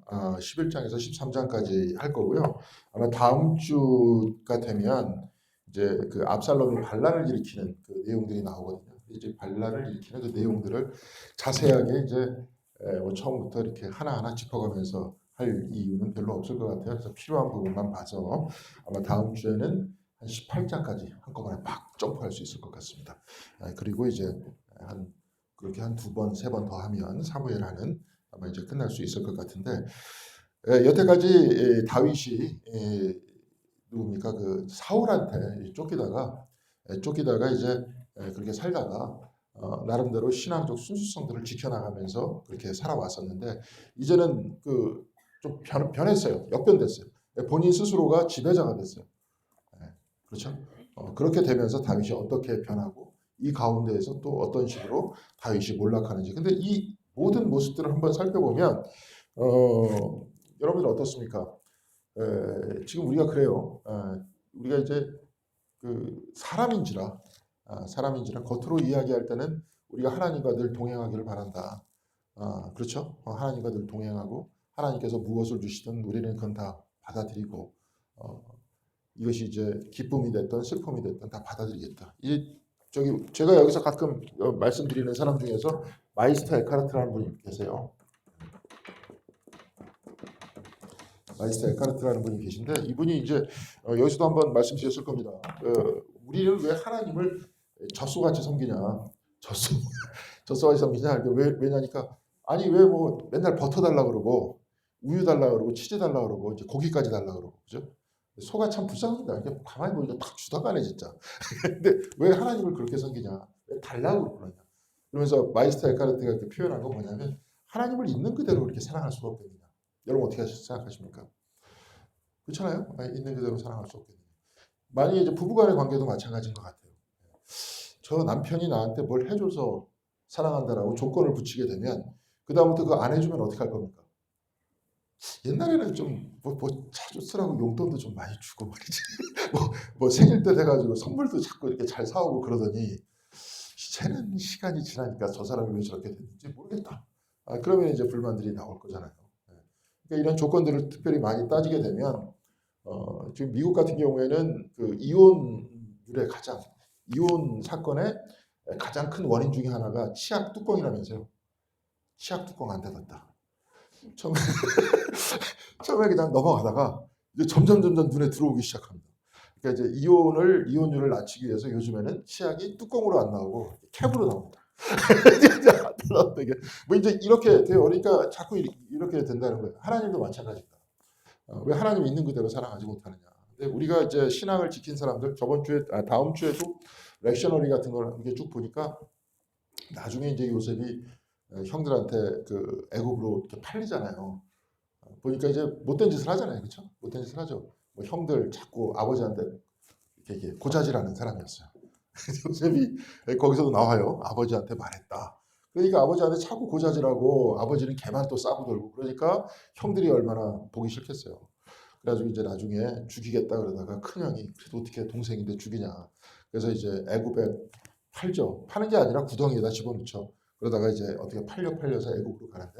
11장에서 13장까지 할 거고요. 아마 다음 주가 되면 이제 그 압살롬이 반란을 일으키는 그 내용들이 나오거든요. 이제 반란을 일으키는 그 내용들을 자세하게 이제 뭐 처음부터 이렇게 하나하나 짚어가면서 할 이유는 별로 없을 것 같아요. 그래서 필요한 부분만 봐서 아마 다음 주에는 한 18장까지 한꺼번에 막 점프할 수 있을 것 같습니다. 그리고 이제 한 그렇게 한 두 번, 세 번 더 하면 사무엘하는 아마 이제 끝날 수 있을 것 같은데 여태까지 다윗이 누굽니까 그 사울한테 쫓기다가 이제 그렇게 살다가 나름대로 신앙적 순수성들을 지켜나가면서 그렇게 살아왔었는데 이제는 그 좀 변했어요. 역변됐어요. 본인 스스로가 지배자가 됐어요. 예, 그렇죠? 그렇게 되면서 다윗이 어떻게 변하고 이 가운데에서 또 어떤 식으로 다윗이 몰락하는지. 근데 이 모든 모습들을 한번 살펴보면 여러분들 어떻습니까? 지금 우리가 그래요. 우리가 이제 그 사람인지라 겉으로 이야기할 때는 우리가 하나님과 늘 동행하기를 바란다. 그렇죠? 하나님과 늘 동행하고 하나님께서 무엇을 주시든 우리는 그건 다 받아들이고 어, 이것이 이제 기쁨이 됐든 슬픔이 됐든 다 받아들이겠다. 이 저기 제가 여기서 가끔 말씀드리는 사람 중에서 마이스터 에카르트라는 분이 계세요. 마이스터 에카르트라는 분이 계신데 이분이 이제 여기서도 한번 말씀드렸을 겁니다. 우리는 왜 하나님을 젖소같이 섬기냐? 젖소 젖소같이 섬기냐? 왜냐니까 아니 왜 뭐 맨날 버터 달라 그러고 우유 달라 그러고 치즈 달라 그러고 이제 고기까지 달라 그러고 그죠? 소가 참 불쌍합니다. 이게 가만히 보니까 딱 주다가네 진짜. 근데 왜 하나님을 그렇게 섬기냐? 왜 달라고 그러냐? 그러면서 마이스터 에카르트가 이렇게 표현한 건 뭐냐면 하나님을 있는 그대로 이렇게 사랑할 수가 없답니다. 여러분 어떻게 생각하십니까? 그렇잖아요. 있는 그대로 사랑할 수 없겠네요. 만약에 이제 부부간의 관계도 마찬가지인 것 같아요. 저 남편이 나한테 뭘 해줘서 사랑한다라고 조건을 붙이게 되면 그 다음부터 그거 안 해주면 어떻게 할 겁니까? 옛날에는 좀뭐 자주 쓰라고 용돈도 좀 많이 주고 말이지. 뭐 생일 때 돼가지고 선물도 자꾸 이렇게 잘 사오고 그러더니 이제는 시간이 지나니까 저 사람이 왜 저렇게 됐는지 모르겠다. 그러면 이제 불만들이 나올 거잖아요. 그러니까 이런 조건들을 특별히 많이 따지게 되면 지금 미국 같은 경우에는 그 이혼 사건의 가장 큰 원인 중에 하나가 치약 뚜껑이라면서요. 치약 뚜껑 안 닫았다. 처음에 처음에 그냥 넘어가다가 이제 점점 눈에 들어오기 시작합니다. 그러니까 이제 이혼율을 낮추기 위해서 요즘에는 치약이 뚜껑으로 안 나오고 캡으로 나옵니다. 뭐 이제 이렇게 돼요. 그러니까 자꾸 이렇게 된다는 거예요. 하나님도 마찬가지다. 왜 하나님 있는 그대로 사랑하지 못하느냐. 근데 우리가 이제 신앙을 지킨 사람들 다음 주에도 렉셔너리 같은 걸 이렇게 쭉 보니까 나중에 이제 요셉이 형들한테 그 애굽으로 이렇게 팔리잖아요. 보니까 이제 못된 짓을 하잖아요, 그렇죠? 못된 짓을 하죠. 뭐 형들 자꾸 아버지한테 이렇게 고자질하는 사람이었어요. 요셉이 거기서도 나와요. 아버지한테 말했다. 그러니까 아버지한테 자꾸 고자질하고 아버지는 개만 또 싸고 돌고 그러니까 형들이 얼마나 보기 싫겠어요. 그래가지고 이제 나중에 죽이겠다 그러다가 큰형이 그래도 어떻게 동생인데 죽이냐. 그래서 이제 애굽에 팔죠. 파는 게 아니라 구덩이에다 집어넣죠. 그러다가 이제 어떻게 팔려서 애굽으로 가는데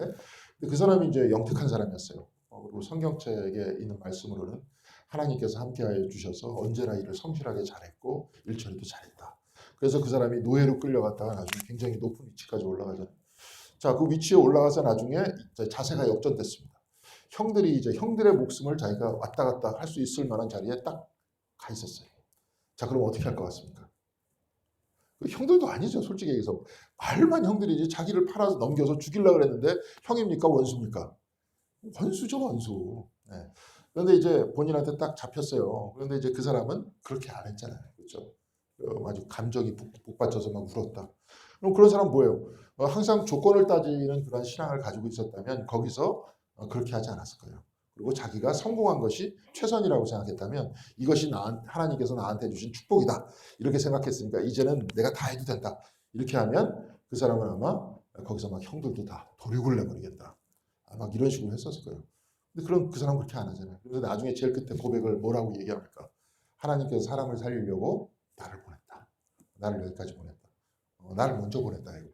근데 그 사람이 이제 영특한 사람이었어요. 그리고 성경책에 있는 말씀으로는 하나님께서 함께하여 주셔서 언제나 일을 성실하게 잘했고 일 처리도 잘했다. 그래서 그 사람이 노예로 끌려갔다가 나중에 굉장히 높은 위치까지 올라가잖아요. 자, 그 위치에 올라가서 나중에 자세가 역전됐습니다. 형들이 이제 형들의 목숨을 자기가 왔다 갔다 할 수 있을 만한 자리에 딱 가 있었어요. 자, 그럼 어떻게 할 것 같습니까? 그 형들도 아니죠, 솔직히 얘기해서. 말만 형들이지 자기를 팔아서 넘겨서 죽이려고 그랬는데 형입니까, 원수입니까? 원수죠, 원수. 네. 그런데 이제 본인한테 딱 잡혔어요. 그런데 이제 그 사람은 그렇게 안 했잖아요. 그렇죠? 아주 감정이 북받쳐서 막 울었다. 그럼 그런 사람 뭐예요? 항상 조건을 따지는 그런 신앙을 가지고 있었다면 거기서 그렇게 하지 않았을 거예요. 그리고 자기가 성공한 것이 최선이라고 생각했다면 이것이 하나님께서 나한테 주신 축복이다. 이렇게 생각했으니까 이제는 내가 다 해도 된다. 이렇게 하면 그 사람은 아마 거기서 막 형들도 다 도륙을 내버리겠다. 막 이런 식으로 했었을 거예요. 근데 그럼 그 사람 그렇게 안 하잖아요. 그래서 나중에 제일 끝에 고백을 뭐라고 얘기합니까? 하나님께서 사람을 살리려고 나를 보냈다. 나를 여기까지 보냈다. 나를 먼저 보냈다. 이거.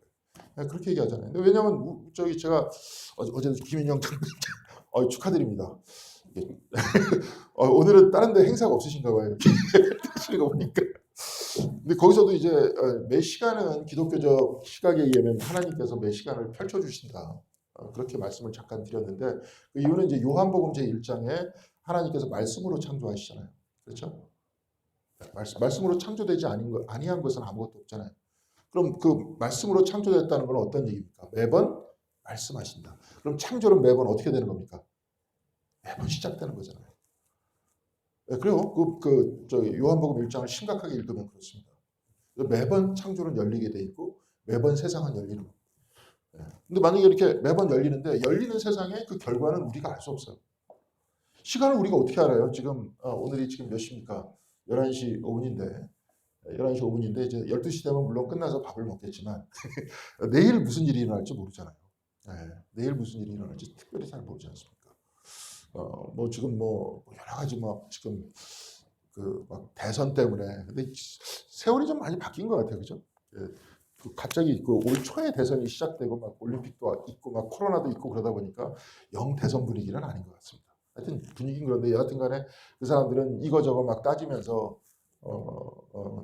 그렇게 얘기하잖아요. 근데 왜냐하면 저기 제가 어제 김인영 축하드립니다. 오늘은 다른 데 행사가 없으신가 봐요. 이렇게 하시는 거 보니까. 근데 거기서도 이제 매 시간은 기독교적 시각에 의하면 하나님께서 매 시간을 펼쳐주신다. 그렇게 말씀을 잠깐 드렸는데 그 이유는 이제 요한복음 제1장에 하나님께서 말씀으로 창조하시잖아요. 그렇죠? 말씀으로 창조되지 아니한 것은 아무것도 없잖아요. 그럼 그 말씀으로 창조됐다는 건 어떤 얘기입니까? 매번 말씀하신다. 그럼 창조는 매번 어떻게 되는 겁니까? 매번 시작되는 거잖아요. 그래요. 요한복음 1장을 심각하게 읽으면 그렇습니다. 매번 창조는 열리게 돼 있고 매번 세상은 열리는 겁니다. 근데 만약에 이렇게 매번 열리는데 열리는 세상의 그 결과는 우리가 알 수 없어요. 시간을 우리가 어떻게 알아요? 지금 오늘이 지금 몇 시입니까? 11시 5분인데 11시 5분인데 이제 12시 되면 물론 끝나서 밥을 먹겠지만 내일 무슨 일이 일어날지 모르잖아요. 내일 무슨 일이 일어날지 특별히 잘 모르지 않습니까? 뭐 지금 뭐 여러 가지 막 지금 그 막 대선 때문에 근데 세월이 좀 많이 바뀐 것 같아요, 그죠? 갑자기 그 올 초에 대선이 시작되고 막 올림픽도 있고 막 코로나도 있고 그러다 보니까 영 대선 분위기는 아닌 것 같습니다. 하여튼 분위기는 그런데 여하튼간에 그 사람들은 이거저거 막 따지면서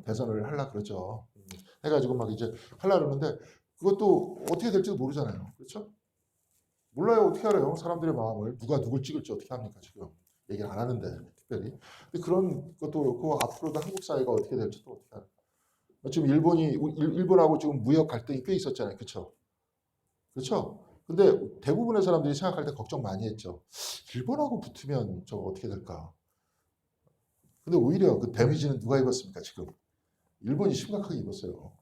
대선을 하려 그러죠. 해가지고 막 이제 하려 그러는데 그것도 어떻게 될지도 모르잖아요, 그렇죠? 몰라요. 어떻게 알아요? 사람들의 마음을 누가 누굴 찍을지 어떻게 합니까? 지금 얘기를 안 하는데 특별히. 근데 그런 것도 그렇고 앞으로도 한국 사회가 어떻게 될지도 어떻게 알아요? 지금 일본하고 지금 무역 갈등이 꽤 있었잖아요. 그렇죠? 그렇죠? 근데 대부분의 사람들이 생각할 때 걱정 많이 했죠. 일본하고 붙으면 저 어떻게 될까? 근데 오히려 그 데미지는 누가 입었습니까? 지금 일본이 심각하게 입었어요.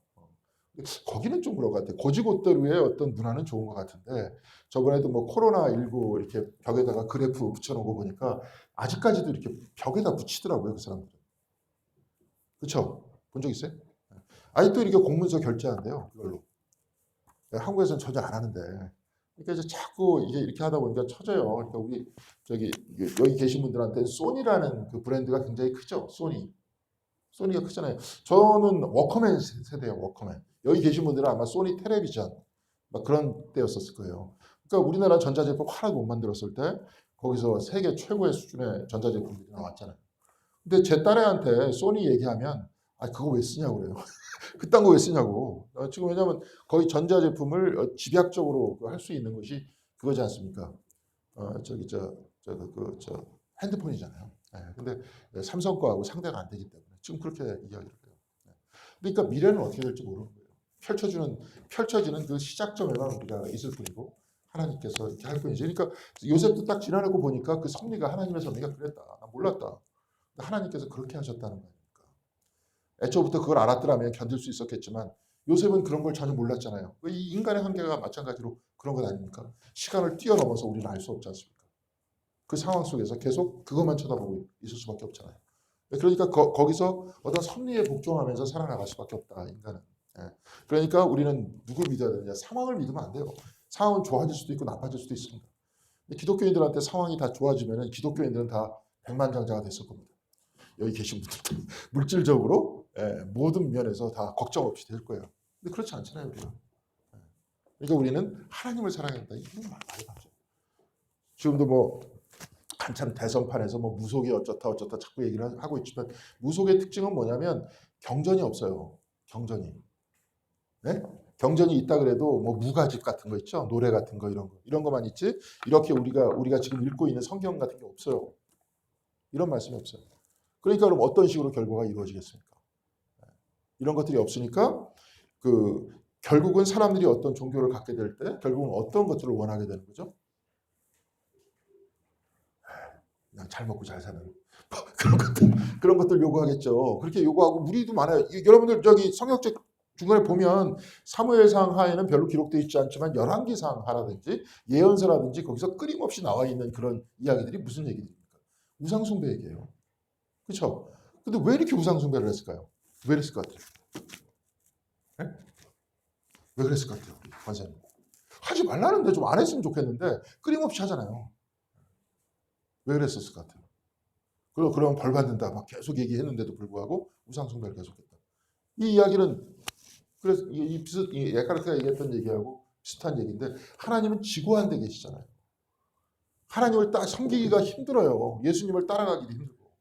거기는 좀 그런 것 같아요. 고지고대로의 어떤 문화는 좋은 것 같은데 저번에도 뭐 코로나19 이렇게 벽에다가 그래프 붙여놓은 거 보니까 아직까지도 이렇게 벽에다 붙이더라고요. 그 사람들은. 그렇죠? 본 적 있어요? 아직도 이렇게 공문서 결제한대요. 그걸로. 한국에서는 전혀 안 하는데. 그러니까 이제 자꾸 이게 이렇게 하다 보니까 처져요. 그러니까 우리 저기 여기 계신 분들한테 소니라는 그 브랜드가 굉장히 크죠. 소니가 크잖아요. 저는 워커맨 세대예요. 워커맨. 여기 계신 분들은 아마 소니 텔레비전 막 그런 때였었을 거예요. 그러니까 우리나라 전자제품 하나도 못 만들었을 때 거기서 세계 최고의 수준의 전자제품들이 나왔잖아요. 근데 제 딸애한테 소니 얘기하면 그거 왜 쓰냐고 그래요. 그딴 거 왜 쓰냐고. 지금 왜냐하면 거의 전자제품을 집약적으로 할 수 있는 것이 그거지 않습니까? 저기 저 핸드폰이잖아요. 근데 삼성 거하고 상대가 안 되기 때문에 지금 그렇게 이야기를 해요. 그러니까 미래는 어떻게 될지 모르는 거예요. 펼쳐지는 그 시작점에만 우리가 있을 뿐이고 하나님께서 이렇게 할 뿐이지. 그러니까 요셉도 딱 지나고 보니까 그 섭리가 하나님의 섭리가 그랬다. 나 몰랐다. 하나님께서 그렇게 하셨다는 거니까. 애초부터 그걸 알았더라면 견딜 수 있었겠지만 요셉은 그런 걸 전혀 몰랐잖아요. 이 인간의 한계가 마찬가지로 그런 것 아닙니까? 시간을 뛰어넘어서 우리는 알 수 없지 않습니까? 그 상황 속에서 계속 그것만 쳐다보고 있을 수밖에 없잖아요. 그러니까 거기서 어떤 섭리에 복종하면서 살아나갈 수밖에 없다, 인간은. 그러니까 우리는 누굴 믿어야 되느냐? 상황을 믿으면 안 돼요. 상황은 좋아질 수도 있고 나빠질 수도 있습니다. 기독교인들한테 상황이 다 좋아지면 기독교인들은 다 백만장자가 됐을 겁니다. 여기 계신 분들도 물질적으로 모든 면에서 다 걱정 없이 될 거예요. 근데 그렇지 않잖아요, 우리가. 그러니까 우리는 하나님을 사랑한다. 이건 많이 봤죠. 지금도 뭐 한참 대선판에서 뭐 무속이 어쩌다 자꾸 얘기를 하고 있지만 무속의 특징은 뭐냐면 경전이 없어요. 경전이. 네? 경전이 있다 그래도 뭐 무가집 같은 거 있죠. 노래 같은 거 이런 거만 있지. 이렇게 우리가 지금 읽고 있는 성경 같은 게 없어요. 이런 말씀이 없어요. 그러니까 그럼 어떤 식으로 결과가 이루어지겠습니까? 이런 것들이 없으니까 그 결국은 사람들이 어떤 종교를 갖게 될 때 결국은 어떤 것들을 원하게 되는 거죠? 그냥 잘 먹고 잘 사는 그런 것들 요구하겠죠. 그렇게 요구하고 무리도 많아요. 여러분들 저기 성역책 중간에 보면 사무엘상 하에는 별로 기록되어 있지 않지만 열왕기상 하라든지 예언서라든지 거기서 끊임없이 나와 있는 그런 이야기들이 무슨 얘기입니까? 우상숭배 얘기예요. 그렇죠? 근데 왜 이렇게 우상숭배를 했을까요? 왜 그랬을 것 같아요? 네? 왜 그랬을 것 같아요? 관사님. 하지 말라는데 좀 안 했으면 좋겠는데 끊임없이 하잖아요. 왜 그랬었을 것 같아요? 그러면 벌 받는다 막 계속 얘기했는데도 불구하고 우상숭배를 계속했다. 이 이야기는 그래서 이 에카르트가 얘기했던 얘기하고 비슷한 얘기인데 하나님은 지구한 데 계시잖아요. 하나님을 섬기기가 힘들어요. 예수님을 따라가기도 힘들고.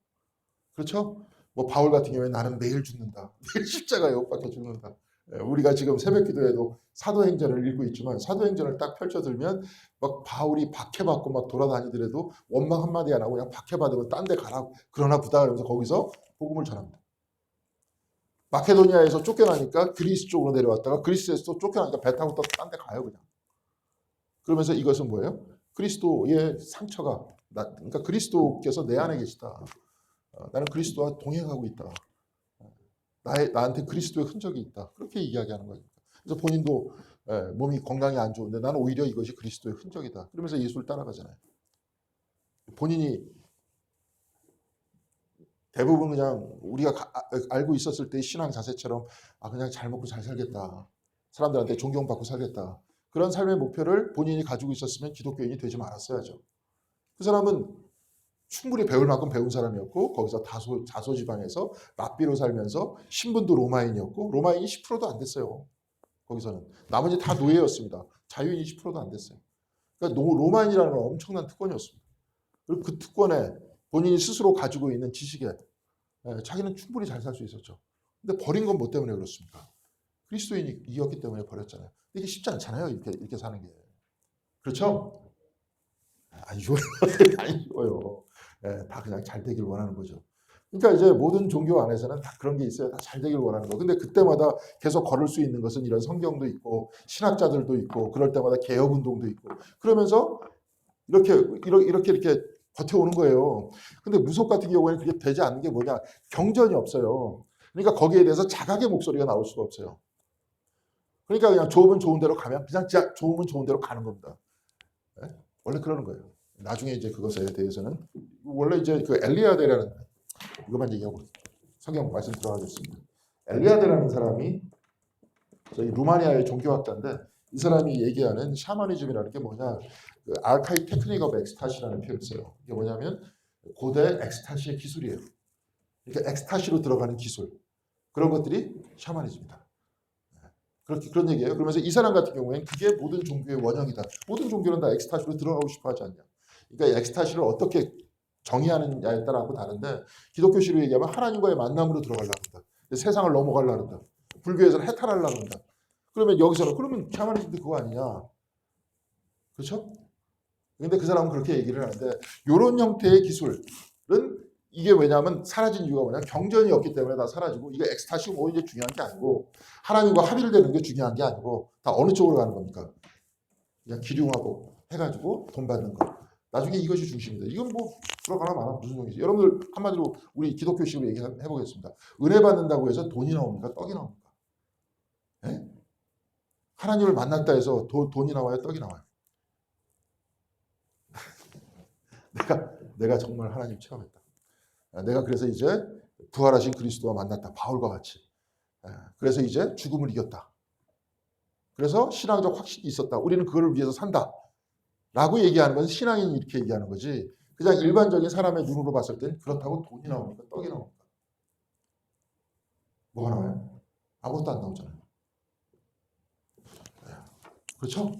그렇죠? 뭐 바울 같은 경우에 나는 매일 죽는다. 매일 십자가에 못 박혀 죽는다. 우리가 지금 새벽 기도에도 사도행전을 읽고 있지만 사도행전을 딱 펼쳐들면 막 바울이 박해받고 막 돌아다니더라도 원망 한마디 안 하고 그냥 박해받으면 딴 데 가라고 그러나 보다 그러면서 거기서 복음을 전합니다. 마케도니아에서 쫓겨나니까 그리스 쪽으로 내려왔다가 그리스에서 또 쫓겨나니까 배 타고 또 딴 데 가요 그냥. 그러면서 이것은 뭐예요? 그리스도의 상처가 그러니까 그리스도께서 내 안에 계시다. 나는 그리스도와 동행하고 있다. 나한테 그리스도의 흔적이 있다. 그렇게 이야기하는 거예요. 그래서 본인도 몸이 건강이 안 좋은데 나는 오히려 이것이 그리스도의 흔적이다. 그러면서 예수를 따라가잖아요. 본인이 대부분 그냥 우리가 알고 있었을 때의 신앙 자세처럼 그냥 잘 먹고 잘 살겠다. 사람들한테 존경받고 살겠다. 그런 삶의 목표를 본인이 가지고 있었으면 기독교인이 되지 말았어야죠. 그 사람은 충분히 배울 만큼 배운 사람이었고 거기서 자소지방에서 랍비로 살면서 신분도 로마인이었고 로마인이 10%도 안 됐어요. 거기서는 나머지 다 노예였습니다. 자유인이 10%도 안 됐어요. 그러니까 로마인이라는 건 엄청난 특권이었습니다. 그리고 그 특권에 본인이 스스로 가지고 있는 지식에 자기는 충분히 잘 살 수 있었죠. 근데 버린 건 뭐 때문에 그렇습니까? 그리스도인이었기 때문에 버렸잖아요. 이게 쉽지 않잖아요. 이렇게 사는 게. 그렇죠? 안 쉬워요. 안 쉬워요. 다 그냥 잘 되길 원하는 거죠. 그러니까 이제 모든 종교 안에서는 다 그런 게 있어요. 다 잘 되길 원하는 거. 근데 그때마다 계속 걸을 수 있는 것은 이런 성경도 있고 신학자들도 있고 그럴 때마다 개혁 운동도 있고 그러면서 이렇게 버텨오는 거예요. 근데 무속 같은 경우에는 그게 되지 않는 게 뭐냐? 경전이 없어요. 그러니까 거기에 대해서 자각의 목소리가 나올 수가 없어요. 그러니까 그냥 좋으면 좋은 대로 가면 그냥 좋으면 좋은 대로 가는 겁니다. 원래 그러는 거예요. 나중에 이제 그것에 대해서는 원래 이제 그 엘리아데라는 이것만 얘기하고 성경 말씀 들어가겠습니다. 엘리아데라는 사람이 저희 루마니아의 종교학자인데 이 사람이 얘기하는 샤머니즘이라는 게 뭐냐? 그 아카이 테크닉 오브 엑스타시라는 표현을 써요. 이게 뭐냐면 고대 엑스타시의 기술이에요. 이렇게 엑스타시로 들어가는 기술 그런 것들이 샤머니즘이다. 그런 얘기예요. 그러면서 이 사람 같은 경우에는 그게 모든 종교의 원형이다. 모든 종교는 다 엑스타시로 들어가고 싶어 하지 않냐. 그러니까 엑스타시를 어떻게 정의하느냐에 따라 다른데 기독교식으로 얘기하면 하나님과의 만남으로 들어가려고 한다. 세상을 넘어가려고 한다. 불교에서는 해탈하려고 한다. 그러면 여기서는 그러면 샤머니즘도 그거 아니냐. 그렇죠? 근데 그 사람은 그렇게 얘기를 하는데 이런 형태의 기술은 이게 왜냐하면 사라진 이유가 뭐냐 경전이 없기 때문에 다 사라지고 이게 엑스타시고 뭐 이제 중요한 게 아니고 하나님과 합의를 되는 게 중요한 게 아니고 다 어느 쪽으로 가는 겁니까? 그냥 기륭하고 해가지고 돈 받는 거. 나중에 이것이 중심이다. 이건 뭐 들어가나 마나 무슨 소리지? 여러분들 한마디로 우리 기독교식으로 얘기해 보겠습니다. 은혜 받는다고 해서 돈이 나옵니까? 떡이 나옵니까? 네? 하나님을 만났다 해서 돈이 나와요? 떡이 나와요? 내가 정말 하나님 체험했다. 내가 그래서 이제 부활하신 그리스도와 만났다. 바울과 같이. 그래서 이제 죽음을 이겼다. 그래서 신앙적 확신이 있었다. 우리는 그거를 위해서 산다. 라고 얘기하는 것은 신앙인이 이렇게 얘기하는 거지. 그냥 일반적인 사람의 눈으로 봤을 땐 그렇다고 돈이 나옵니까? 떡이 나옵니까? 뭐가 나와요? 아무것도 안 나오잖아요. 그렇죠?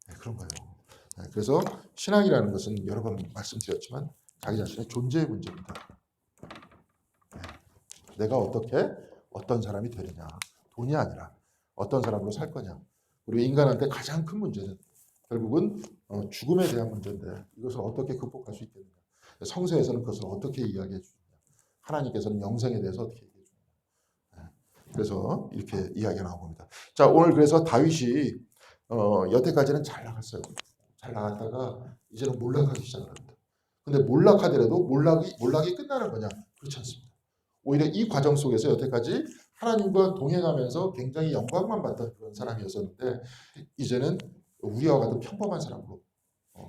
네, 그런 거예요. 그래서 신앙이라는 것은 여러 번 말씀드렸지만 자기 자신의 존재의 문제입니다. 내가 어떻게 어떤 사람이 되느냐. 돈이 아니라 어떤 사람으로 살 거냐. 우리 인간한테 가장 큰 문제는 결국은 죽음에 대한 문제인데 이것을 어떻게 극복할 수 있겠느냐. 성서에서는 그것을 어떻게 이야기해 주느냐. 하나님께서는 영생에 대해서 어떻게 얘기해 주느냐. 그래서 이렇게 이야기가 나옵니다. 자, 오늘 그래서 다윗이 여태까지는 잘 나갔어요. 잘 나갔다가 이제는 몰락하기 시작합니다. 근데 몰락하더라도 몰락이 끝나는 거냐? 그렇지 않습니다. 오히려 이 과정 속에서 여태까지 하나님과 동행하면서 굉장히 영광만 받던 그런 사람이었었는데 이제는 우리와 같은 평범한 사람으로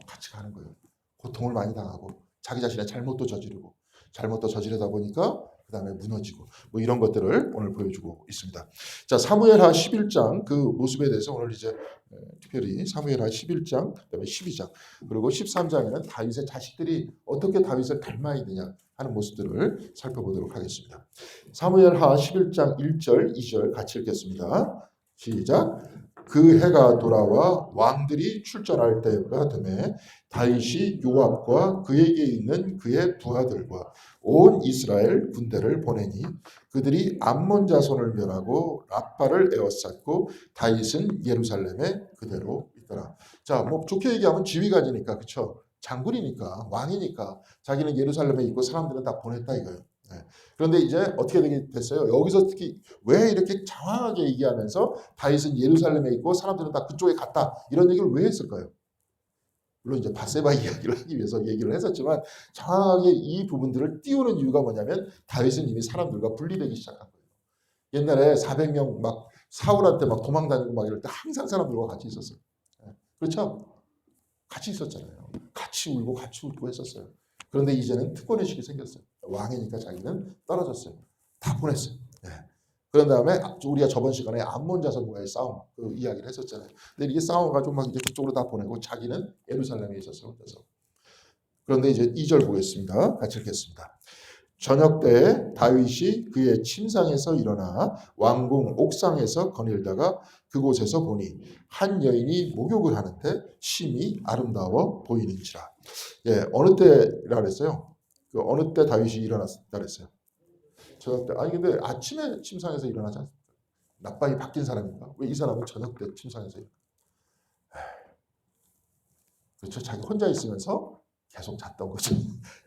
같이 가는 거예요. 고통을 많이 당하고 자기 자신의 잘못도 저지르다 보니까 그 다음에 무너지고 뭐 이런 것들을 오늘 보여주고 있습니다. 자, 사무엘하 11장 그 모습에 대해서 오늘 이제 특별히 사무엘하 11장 그다음에 12장 그리고 13장에는 다윗의 자식들이 어떻게 다윗을 닮아 있느냐 하는 모습들을 살펴보도록 하겠습니다. 사무엘하 11장 1절 2절 같이 읽겠습니다. 시작. 그 해가 돌아와 왕들이 출전할 때가 되매 다윗이 요압과 그에게 있는 그의 부하들과 온 이스라엘 군대를 보내니 그들이 암몬 자손을 멸하고 라빠를 에워쌌고 다윗은 예루살렘에 그대로 있더라. 자, 뭐 좋게 얘기하면 지휘관이니까 그렇죠. 장군이니까 왕이니까 자기는 예루살렘에 있고 사람들은 다 보냈다 이거예요. 네. 그런데 이제 어떻게 되게 됐어요? 여기서 특히 왜 이렇게 장황하게 얘기하면서 다윗은 예루살렘에 있고 사람들은 다 그쪽에 갔다 이런 얘기를 왜 했을까요? 물론 이제 바세바 이야기를 하기 위해서 얘기를 했었지만 장황하게 이 부분들을 띄우는 이유가 뭐냐면 다윗은 이미 사람들과 분리되기 시작한 거예요. 옛날에 400명 막 사울한테 막 도망 다니고 막 이럴 때 항상 사람들과 같이 있었어요. 네. 그렇죠? 같이 있었잖아요. 같이 울고 같이 웃고 했었어요. 그런데 이제는 특권의식이 생겼어요. 왕이니까 자기는 떨어졌어요. 다 보냈어요. 네. 그런 다음에 우리가 저번 시간에 암몬 자손과의 싸움 그 이야기를 했었잖아요. 근데 이게 싸워가지고 막 이제 그쪽으로 다 보내고 자기는 예루살렘에 있었어요. 그래서 그런데 이제 2절 보겠습니다. 같이 읽겠습니다. 저녁 때 다윗이 그의 침상에서 일어나 왕궁 옥상에서 거닐다가 그곳에서 보니 한 여인이 목욕을 하는데 심히 아름다워 보이는지라. 예, 어느 때라 그랬어요? 그 어느 때 다윗이 일어났다 그랬어요? 저녁 때. 아니 근데 아침에 침상에서 일어나지 않습니까? 낮밤이 바뀐 사람인가? 왜 이 사람은 저녁 때 침상에서 일어나? 그렇죠. 자기 혼자 있으면서 계속 잤던 거죠.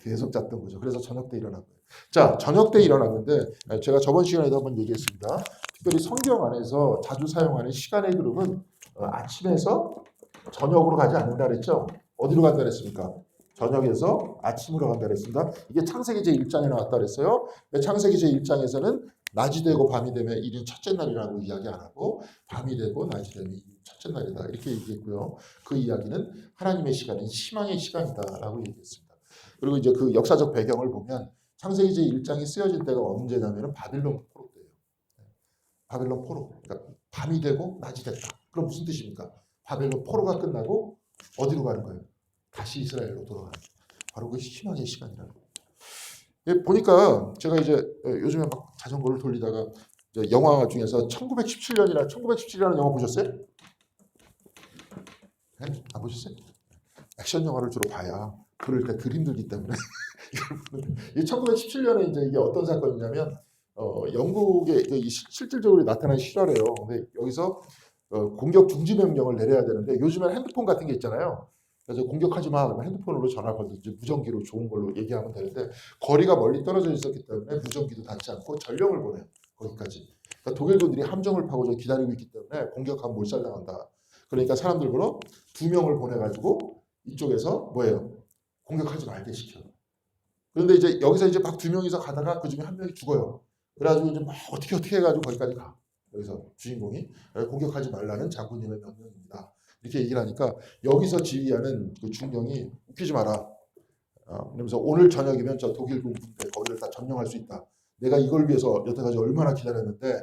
계속 잤던 거죠. 그래서 저녁 때 일어난 거예요. 자, 저녁 때 일어났는데 제가 저번 시간에도 한번 얘기했습니다. 특별히 성경 안에서 자주 사용하는 시간의 그룹은 아침에서 저녁으로 가지 않는다 그랬죠. 어디로 간다 그랬습니까? 저녁에서 아침으로 간다 그랬습니다. 이게 창세기 제1장에 나왔다 그랬어요. 창세기 제1장에서는 낮이 되고 밤이 되면 이른 첫째 날이라고 이야기 안 하고 밤이 되고 낮이 되면 이른 첫째 날이다 이렇게 얘기했고요. 그 이야기는 하나님의 시간은 희망의 시간이다라고 얘기했습니다. 그리고 이제 그 역사적 배경을 보면 창세기 제1장이 쓰여진 때가 언제냐면 바빌론 포로 때예요. 바빌론 포로. 그러니까 밤이 되고 낮이 됐다. 그럼 무슨 뜻입니까? 바벨론 포로가 끝나고 어디로 가는 거예요? 다시 이스라엘로 돌아가는 거예요. 바로 그 희망의 시간이라는 거예요. 예, 보니까 제가 이제 요즘에 막 자전거를 돌리다가 영화 중에서 1917이라는 영화 보셨어요? 네? 안 보셨어요? 액션 영화를 주로 봐야 그러니까 덜 힘들기 때문에 이 1917년에 이제 이게 어떤 사건이냐면 영국의 실질적으로 나타난 실화래요. 근데 여기서 공격 중지 명령을 내려야 되는데 요즘엔 핸드폰 같은 게 있잖아요. 그래서 공격하지 마 그러면 핸드폰으로 전화 걸든지 무전기로 좋은 걸로 얘기하면 되는데 거리가 멀리 떨어져 있었기 때문에 무전기도 닿지 않고 전령을 보내요. 거기까지. 그러니까 독일군들이 함정을 파고 저 기다리고 있기 때문에 공격하면 몰살당한다. 그러니까 사람들로 2명을 보내가지고 이쪽에서 뭐예요? 공격하지 말게 시켜. 그런데 이제 여기서 이제 막 2명이서 가다가 그 중에 한 명이 죽어요. 그래가지고 이제 막 어떻게 해가지고 거기까지 가. 여기서 주인공이 공격하지 말라는 장군님의 명령입니다. 이렇게 얘기를 하니까 여기서 지휘하는 그 중령이 웃기지 마라. 그러면서 오늘 저녁이면 저 독일군 군대 거기를 다 점령할 수 있다. 내가 이걸 위해서 여태까지 얼마나 기다렸는데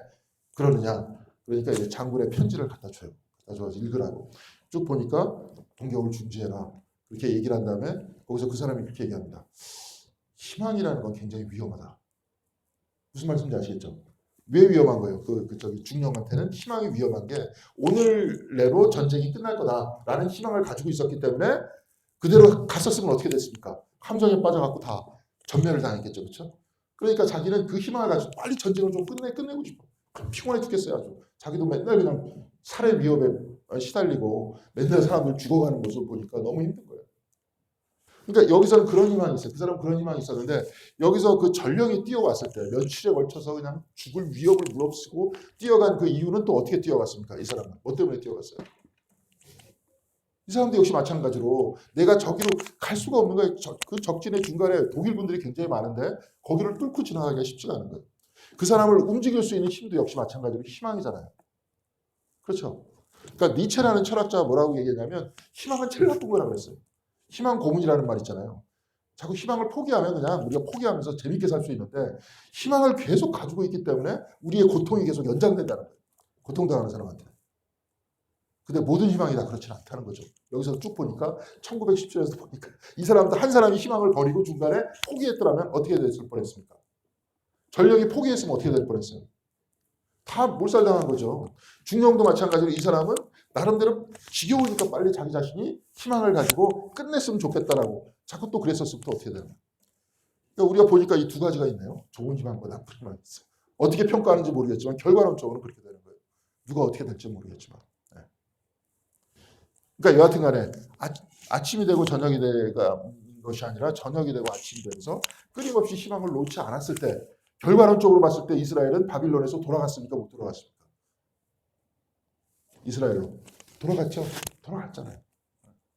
그러느냐. 그러니까 이제 장군의 편지를 갖다 줘요. 갖다 줘서 읽으라고. 쭉 보니까 공격을 중지해라. 그렇게 얘기를 한 다음에 거기서 그 사람이 그렇게 얘기합니다. 희망이라는 건 굉장히 위험하다. 무슨 말씀인지 아시겠죠? 왜 위험한 거예요? 저기 중령한테는 희망이 위험한 게 오늘 내로 전쟁이 끝날 거다라는 희망을 가지고 있었기 때문에 그대로 갔었으면 어떻게 됐습니까? 함정에 빠져갖고 다 전멸을 당했겠죠, 그렇죠? 그러니까 자기는 그 희망을 가지고 빨리 전쟁을 좀 끝내고 싶어. 피곤해 죽겠어요, 아주. 자기도 맨날 그냥 살해 위협에 시달리고 맨날 사람들 죽어가는 모습을 보니까 너무 힘든 거예요. 그러니까 여기서는 그런 희망이 있어요. 그 사람은 그런 희망이 있었는데 여기서 그 전령이 뛰어왔을 때 며칠에 걸쳐서 그냥 죽을 위협을 무릅쓰고 뛰어간 그 이유는 또 어떻게 뛰어갔습니까? 이 사람은 뭐 때문에 뛰어갔어요? 이 사람도 역시 마찬가지로 내가 저기로 갈 수가 없는 거예요. 그 적진의 중간에 독일군들이 굉장히 많은데 거기를 뚫고 지나가기가 쉽지가 않은 거예요. 그 사람을 움직일 수 있는 힘도 역시 마찬가지로 희망이잖아요. 그렇죠? 그러니까 니체라는 철학자가 뭐라고 얘기했냐면 희망은 제일 나쁜 거라고 그랬어요. 희망 고문이라는 말 있잖아요. 자꾸 희망을 포기하면 그냥 우리가 포기하면서 재밌게 살 수 있는데 희망을 계속 가지고 있기 때문에 우리의 고통이 계속 연장된다는 거예요. 고통당하는 사람한테. 근데 모든 희망이 다 그렇지는 않다는 거죠. 여기서 쭉 보니까 1917년에서 보니까 이 사람도 한 사람이 희망을 버리고 중간에 포기했더라면 어떻게 됐을 뻔했습니까? 전령이 포기했으면 어떻게 될 뻔했어요? 다 몰살당한 거죠. 중령도 마찬가지로 이 사람은 나름대로 지겨우니까 빨리 자기 자신이 희망을 가지고 끝냈으면 좋겠다라고 자꾸 또 그랬었으면 또 어떻게 되는 거야. 그러니까 우리가 보니까 이 두 가지가 있네요. 좋은 희망과 나쁜 희망이 있어요. 어떻게 평가하는지 모르겠지만 결과론적으로 그렇게 되는 거예요. 누가 어떻게 될지 모르겠지만. 네. 그러니까 여하튼 간에 아침이 되고 저녁이 되가 것이 아니라 저녁이 되고 아침이 되면서 끊임없이 희망을 놓지 않았을 때 결과론적으로 봤을 때 이스라엘은 바빌론에서 돌아갔습니까? 못 돌아갔습니까? 이스라엘로 돌아갔죠. 돌아갔잖아요.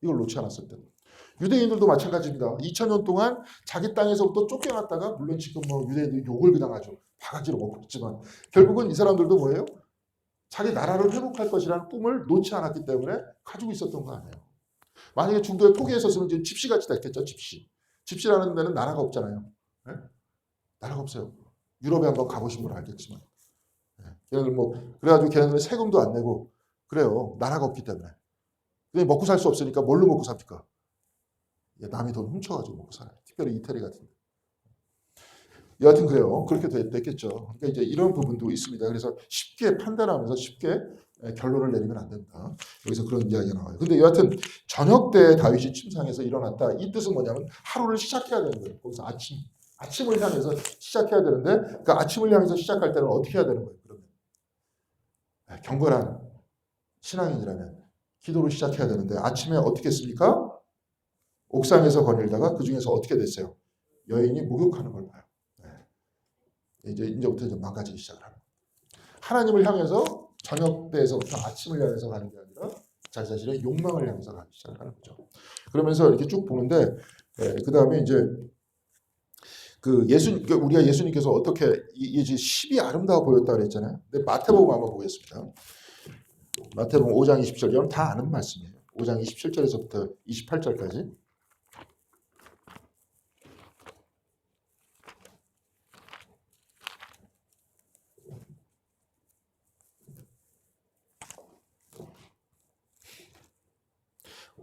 이걸 놓지 않았을 때. 유대인들도 마찬가지입니다. 2000년 동안 자기 땅에서부터 쫓겨났다가 물론 지금 뭐 유대인들이 욕을 그냥 하죠. 바가지로 먹고 있지만 결국은 이 사람들도 뭐예요? 자기 나라를 회복할 것이라는 꿈을 놓지 않았기 때문에 가지고 있었던 거 아니에요. 만약에 중도에 포기했었으면 지금 집시같이 됐겠죠. 집시. 집시라는 데는 나라가 없잖아요. 네? 나라가 없어요. 유럽에 한번 가보신 분 알겠지만. 네. 걔네들 뭐 그래가지고 걔네들은 세금도 안 내고 그래요. 나라가 없기 때문에. 근데 먹고 살 수 없으니까 뭘로 먹고 삽니까? 남이 돈 훔쳐가지고 먹고 살아요. 특별히 이태리 같은 데. 여하튼 그래요. 그렇게 됐겠죠. 그러니까 이제 이런 부분도 있습니다. 그래서 쉽게 판단하면서 쉽게 결론을 내리면 안 된다. 여기서 그런 이야기가 나와요. 근데 여하튼 저녁 때 다윗이 침상에서 일어났다. 이 뜻은 뭐냐면 하루를 시작해야 되는 거예요. 거기서 아침을 향해서 시작해야 되는데 그 아침을 향해서 시작할 때는 어떻게 해야 되는 거예요? 그러면 경건한 신앙인이라면 기도로 시작해야 되는데 아침에 어떻게 했습니까? 옥상에서 거닐다가 그 중에서 어떻게 됐어요? 여인이 목욕하는 걸 봐요. 이제부터 망가지기 시작을 하는 거예요. 하나님을 향해서 저녁 때에서부터 아침을 향해서 가는 게 아니라 자기 자신의 욕망을 향해서 가기 시작하는 거죠. 그러면서 이렇게 쭉 보는데 그 다음에 이제 우리가 예수님께서 어떻게 이제 10이 아름다워 보였다 그랬잖아요. 근데 마태복음 한번 보겠습니다. 마태복음 5장 27절 여러분 다 아는 말씀이에요. 5장 27절에서부터 28절까지.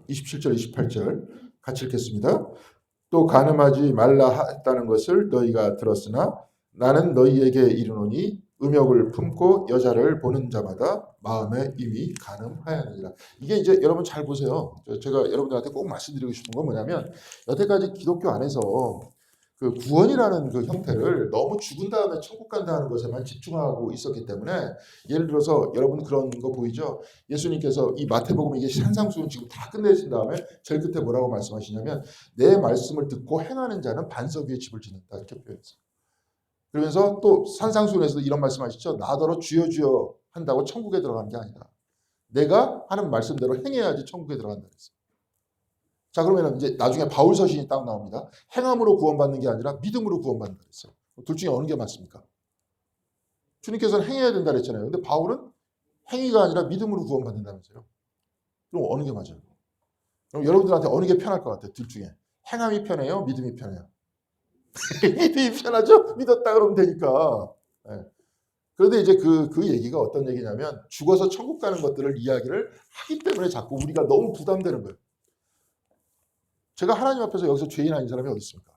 (27절) 28절 같이 읽겠습니다. 또 간음하지 말라 했다는 것을 너희가 들었으나 나는 너희에게 이르노니 음욕을 품고 여자를 보는 자마다 마음에 이미 간음하였느니라. 이게 이제 여러분 잘 보세요. 제가 여러분들한테 꼭 말씀드리고 싶은 건 뭐냐면 여태까지 기독교 안에서 그 구원이라는 그 형태를 너무 죽은 다음에 천국 간다는 것에만 집중하고 있었기 때문에 예를 들어서 여러분 그런 거 보이죠? 예수님께서 이 마태복음 이게 산상수훈 지금 다 끝내신 다음에 제일 끝에 뭐라고 말씀하시냐면 내 말씀을 듣고 행하는 자는 반석 위에 집을 짓는다 이렇게 표현했어요. 그러면서 또 산상수훈에서도 이런 말씀하시죠. 나더러 주여 주여 한다고 천국에 들어가는 게 아니다. 내가 하는 말씀대로 행해야지 천국에 들어간다 그랬어요. 자 그러면 이제 나중에 바울 서신이 딱 나옵니다. 행함으로 구원받는 게 아니라 믿음으로 구원받는다 그랬어요. 둘 중에 어느 게 맞습니까? 주님께서는 행해야 된다 그랬잖아요. 근데 바울은 행위가 아니라 믿음으로 구원받는다면서요. 그럼 어느 게 맞아요? 그럼 여러분들한테 어느 게 편할 것 같아요? 둘 중에. 행함이 편해요? 믿음이 편해요? 믿음이 편하죠? 믿었다 그러면 되니까. 네. 그런데 이제 그 얘기가 어떤 얘기냐면 죽어서 천국 가는 것들을 이야기를 하기 때문에 자꾸 우리가 너무 부담되는 거예요. 제가 하나님 앞에서 여기서 죄인 아닌 사람이 어디 있습니까?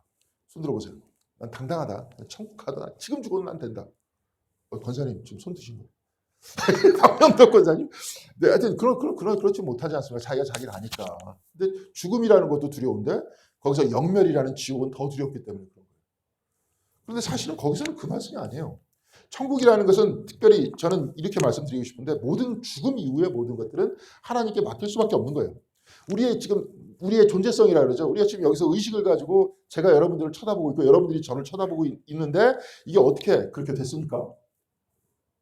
손 들어보세요. 난 당당하다. 천국 가다. 지금 죽어도 난 된다. 권사님 지금 손 드신 거예요. 박명덕 권사님. 네, 하여튼 그렇지 못하지 않습니까? 자기가 자기를 아니까. 근데 죽음이라는 것도 두려운데 거기서 영멸이라는 지옥은 더 두렵기 때문에 그런 거예요. 그런데 사실은 거기서는 그 말씀이 아니에요. 천국이라는 것은 특별히 저는 이렇게 말씀드리고 싶은데 모든 죽음 이후의 모든 것들은 하나님께 맡길 수밖에 없는 거예요. 우리의 존재성이라 그러죠. 우리가 지금 여기서 의식을 가지고 제가 여러분들을 쳐다보고 있고 여러분들이 저를 쳐다보고 있는데 이게 어떻게 그렇게 됐습니까?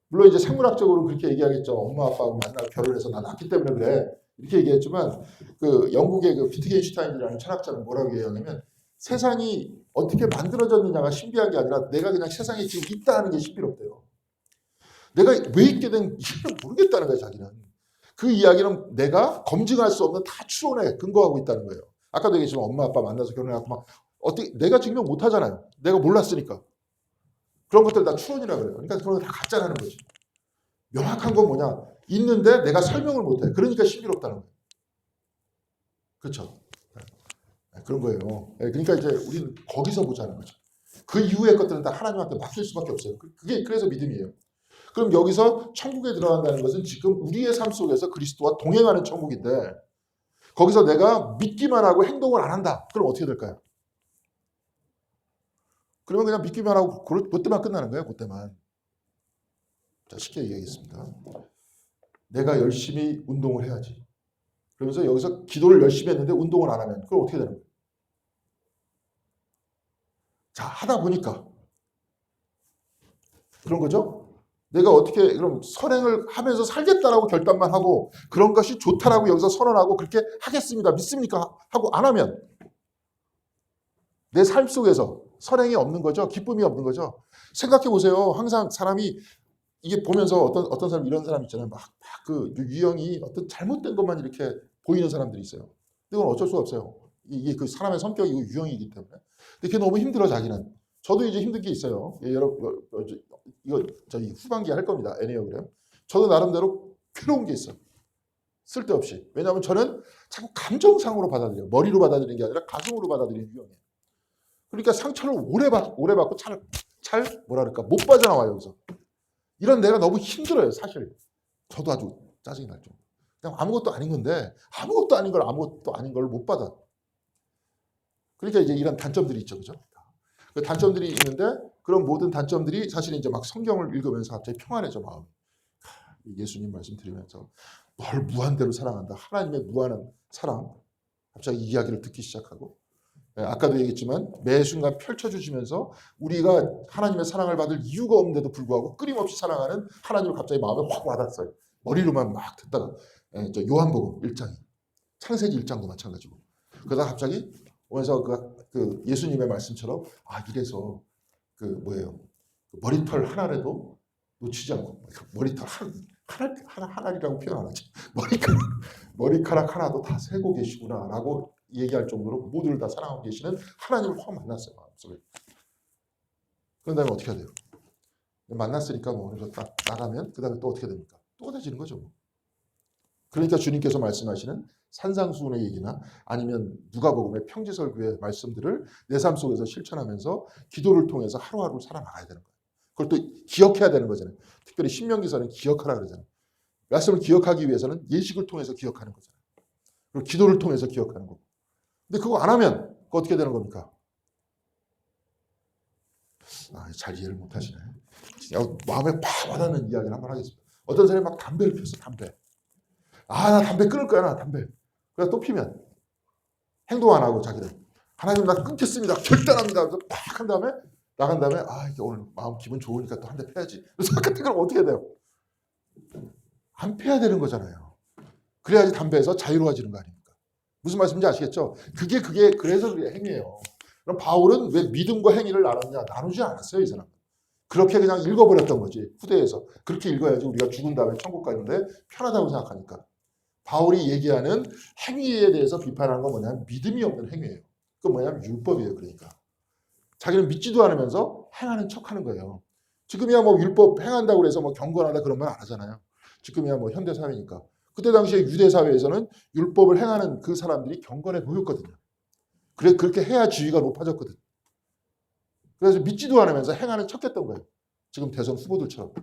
물론 이제 생물학적으로 그렇게 얘기하겠죠. 엄마 아빠하고 만나고 결혼해서 나 낳기 때문에 그래. 이렇게 얘기했지만 그 영국의 그 비트겐슈타인이라는 철학자는 뭐라고 얘기하냐면 세상이 어떻게 만들어졌느냐가 신비한 게 아니라 내가 그냥 세상에 지금 있다는 게 신비롭대요. 내가 왜 있게 된 이유를 모르겠다는 거예요. 자기는. 그 이야기는 내가 검증할 수 없는 다 추론에 근거하고 있다는 거예요. 아까도 얘기했지만 엄마 아빠 만나서 결혼해갖고 막 어떻게 내가 증명 못하잖아요. 내가 몰랐으니까. 그런 것들 다 추론이라고 그래요. 그러니까 그런 거 다 가짜라는 거지. 명확한 건 뭐냐? 있는데 내가 설명을 못해. 그러니까 신비롭다는 거예요. 그렇죠? 그런 거예요. 그러니까 이제 우리는 거기서 보자는 거죠. 그 이후의 것들은 다 하나님한테 맡길 수밖에 없어요. 그게 그래서 믿음이에요. 그럼 여기서 천국에 들어간다는 것은 지금 우리의 삶 속에서 그리스도와 동행하는 천국인데 거기서 내가 믿기만 하고 행동을 안 한다. 그럼 어떻게 될까요? 그러면 그냥 믿기만 하고 그때만 끝나는 거예요. 그때만. 자, 쉽게 얘기하겠습니다. 내가 열심히 운동을 해야지. 그러면서 여기서 기도를 열심히 했는데 운동을 안 하면 그럼 어떻게 되는 거예요? 자, 하다 보니까 그런 거죠. 내가 어떻게 그럼 선행을 하면서 살겠다라고 결단만 하고 그런 것이 좋다라고 여기서 선언하고 그렇게 하겠습니다. 믿습니까? 하고 안 하면 내 삶 속에서 선행이 없는 거죠. 기쁨이 없는 거죠. 생각해 보세요. 항상 사람이 이게 보면서 어떤 사람 이런 사람 있잖아요. 막 그 유형이 어떤 잘못된 것만 이렇게 보이는 사람들이 있어요. 근데 이건 어쩔 수가 없어요. 이게 그 사람의 성격이고 유형이기 때문에. 근데 그게 너무 힘들어 자기는. 저도 이제 힘든 게 있어요. 예, 이거 저희 후반기에 할 겁니다. 애니어그램. 저도 나름대로 괴로운 게 있어요. 쓸데없이. 왜냐하면 저는 자꾸 감정상으로 받아들여요. 머리로 받아들이는 게 아니라 가슴으로 받아들이는 유형이에요. 그러니까 상처를 오래 받고 잘 뭐라 그럴까 못 빠져나와요. 여기서. 이런 내가 너무 힘들어요. 사실. 저도 아주 짜증이 날 정도. 그냥 아무것도 아닌 건데 아무것도 아닌 걸 못 받아. 그러니까 이제 이런 단점들이 있죠. 그죠? 그 단점들이 있는데 그런 모든 단점들이 사실 이제 막 성경을 읽으면서 갑자기 평안해져 마음이. 예수님 말씀 들으면서 널 무한대로 사랑한다. 하나님의 무한한 사랑. 갑자기 이야기를 듣기 시작하고 아까도 얘기했지만 매 순간 펼쳐주시면서 우리가 하나님의 사랑을 받을 이유가 없는데도 불구하고 끊임없이 사랑하는 하나님을 갑자기 마음에 확 와닿았어요. 머리로만 막 듣다가 요한복음 1장이 창세기 1장도 마찬가지고 그러다 갑자기 오면서 그 예수님의 말씀처럼 이래서 그 뭐예요 머리털 하나라도 놓치지 않고 머리털 하나리라고 표현 안 하지 머리카락 하나도 다 세고 계시구나라고 얘기할 정도로 모두를 다 사랑하고 계시는 하나님을 확 만났어요. 마음속에. 그런 다음에 어떻게 해야 돼요? 만났으니까 뭐 그래서 딱 나가면 그 다음에 또 어떻게 됩니까? 또 얻어지는 거죠. 그러니까 주님께서 말씀하시는 산상수훈의 얘기나 아니면 누가복음의 평지설교의 말씀들을 내 삶 속에서 실천하면서 기도를 통해서 하루하루 살아나가야 되는 거예요. 그걸 또 기억해야 되는 거잖아요. 특별히 신명기서는 기억하라 그러잖아요. 말씀을 기억하기 위해서는 예식을 통해서 기억하는 거잖아요. 그리고 기도를 통해서 기억하는 거고. 근데 그거 안 하면 그거 어떻게 되는 겁니까? 잘 이해를 못 하시네. 마음에 팍 와닿는 이야기를 한번 하겠습니다. 어떤 사람이 막 담배를 피웠어, 담배. 나 담배 끊을 거야, 나 담배. 그래서 또 피면 행동 안 하고 자기는 하나님 나 끊겠습니다. 결단합니다. 그래서 팍 한 다음에 나간 다음에 이게 오늘 마음 기분 좋으니까 또 한 대 패야지. 그래서 그때 그럼 어떻게 돼요? 안 패야 되는 거잖아요. 그래야지 담배에서 자유로워지는 거 아닙니까? 무슨 말씀인지 아시겠죠? 그게 그래서 그게 행위예요. 그럼 바울은 왜 믿음과 행위를 나눴냐? 나누지 않았어요, 이 사람. 그렇게 그냥 읽어버렸던 거지. 후대에서. 그렇게 읽어야지 우리가 죽은 다음에 천국 가는데 편하다고 생각하니까. 바울이 얘기하는 행위에 대해서 비판하는 건 뭐냐면 믿음이 없는 행위예요. 그건 뭐냐면 율법이에요. 그러니까. 자기는 믿지도 않으면서 행하는 척하는 거예요. 지금이야 뭐 율법 행한다고 해서 뭐 경건하다 그런 말 안 하잖아요. 지금이야 뭐 현대 사회니까. 그때 당시에 유대 사회에서는 율법을 행하는 그 사람들이 경건해 보였거든요. 그렇게 해야 지위가 높아졌거든. 그래서 믿지도 않으면서 행하는 척했던 거예요. 지금 대선 후보들처럼.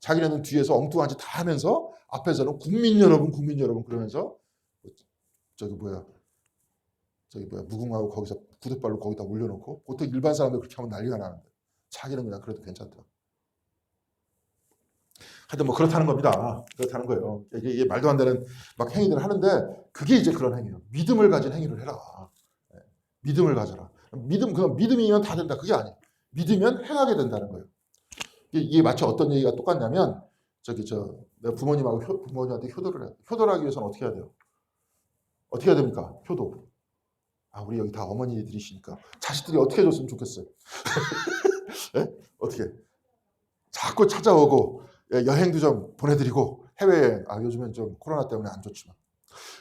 자기네는 뒤에서 엉뚱한 짓 다 하면서 앞에서는 국민 여러분 그러면서 무궁화하고 거기서 구둣발로 거기다 올려놓고 보통 일반 사람들 그렇게 하면 난리가 나는데 자기는 그냥 그래도 괜찮다. 하여튼 뭐 그렇다는 겁니다. 그렇다는 거예요. 이게 말도 안 되는 막 행위들을 하는데 그게 이제 그런 행위예요. 믿음을 가진 행위를 해라. 믿음을 가져라. 그냥 믿음이면 다 된다. 그게 아니에요. 믿으면 행하게 된다는 거예요. 이게 마치 어떤 얘기가 똑같냐면 내가 부모님한테 효도를 해요. 효도를 하기 위해서는 어떻게 해야 돼요? 어떻게 해야 됩니까? 효도. 우리 여기 다 어머니들이시니까 자식들이 어떻게 해줬으면 좋겠어요. 네? 어떻게? 자꾸 찾아오고 여행도 좀 보내드리고 해외여행 요즘엔 좀 코로나 때문에 안 좋지만